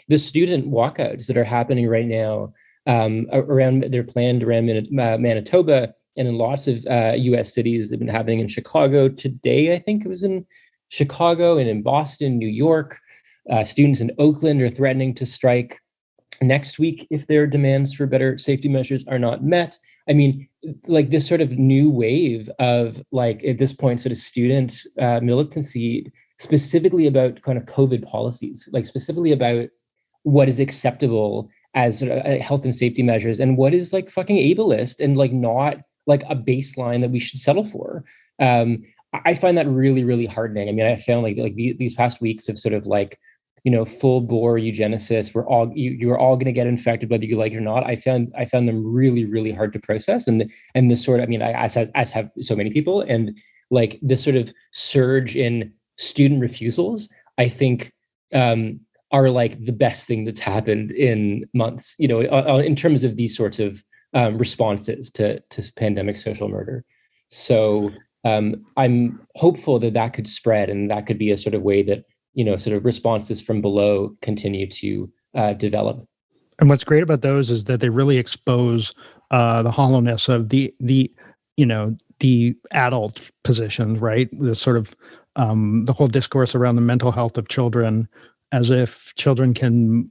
the student walkouts that are happening right now they're planned around Manitoba, and in lots of US cities. They've been happening in Chicago today. I think it was in Chicago, and in Boston, New York. Students in Oakland are threatening to strike next week if their demands for better safety measures are not met. I mean, like this sort of new wave of, like, at this point, sort of student militancy, specifically about kind of COVID policies, like specifically about what is acceptable as sort of health and safety measures, and what is like fucking ableist and like not like a baseline that we should settle for. I find that really, really hardening. I mean, I found like these past weeks of sort of like, full bore eugenicists, you're all going to get infected whether you like it or not. I found them really, really hard to process, and this sort of, I mean, as have so many people, and like this sort of surge in student refusals, I think are like the best thing that's happened in months, in terms of these sorts of responses to pandemic social murder. So I'm hopeful that could spread, and that could be a sort of way that, sort of responses from below continue to develop. And what's great about those is that they really expose the hollowness of the adult positions, right? The sort of the whole discourse around the mental health of children, as if children can,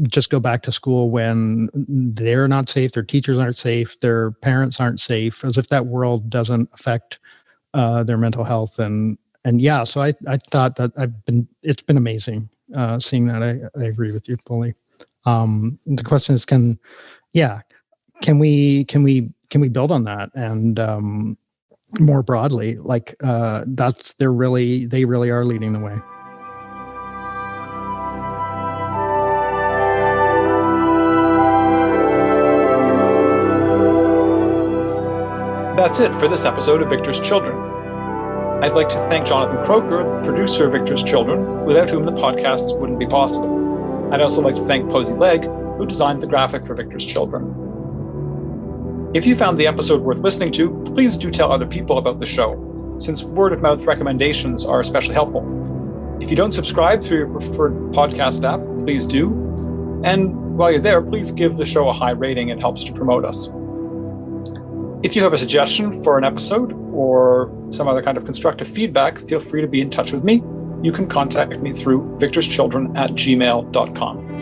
just go back to school when they're not safe, their teachers aren't safe, their parents aren't safe, as if that world doesn't affect their mental health. And yeah, so I thought that it's been amazing seeing that. I agree with you fully. The question is, can we build on that? And more broadly, like they really are leading the way. That's it for this episode of Victor's Children. I'd like to thank Jonathan Croker, the producer of Victor's Children, without whom the podcast wouldn't be possible. I'd also like to thank Posey Legg, who designed the graphic for Victor's Children. If you found the episode worth listening to, please do tell other people about the show, since word-of-mouth recommendations are especially helpful. If you don't subscribe through your preferred podcast app, please do. And while you're there, please give the show a high rating. It helps to promote us. If you have a suggestion for an episode or some other kind of constructive feedback, feel free to be in touch with me. You can contact me through victorschildren@gmail.com.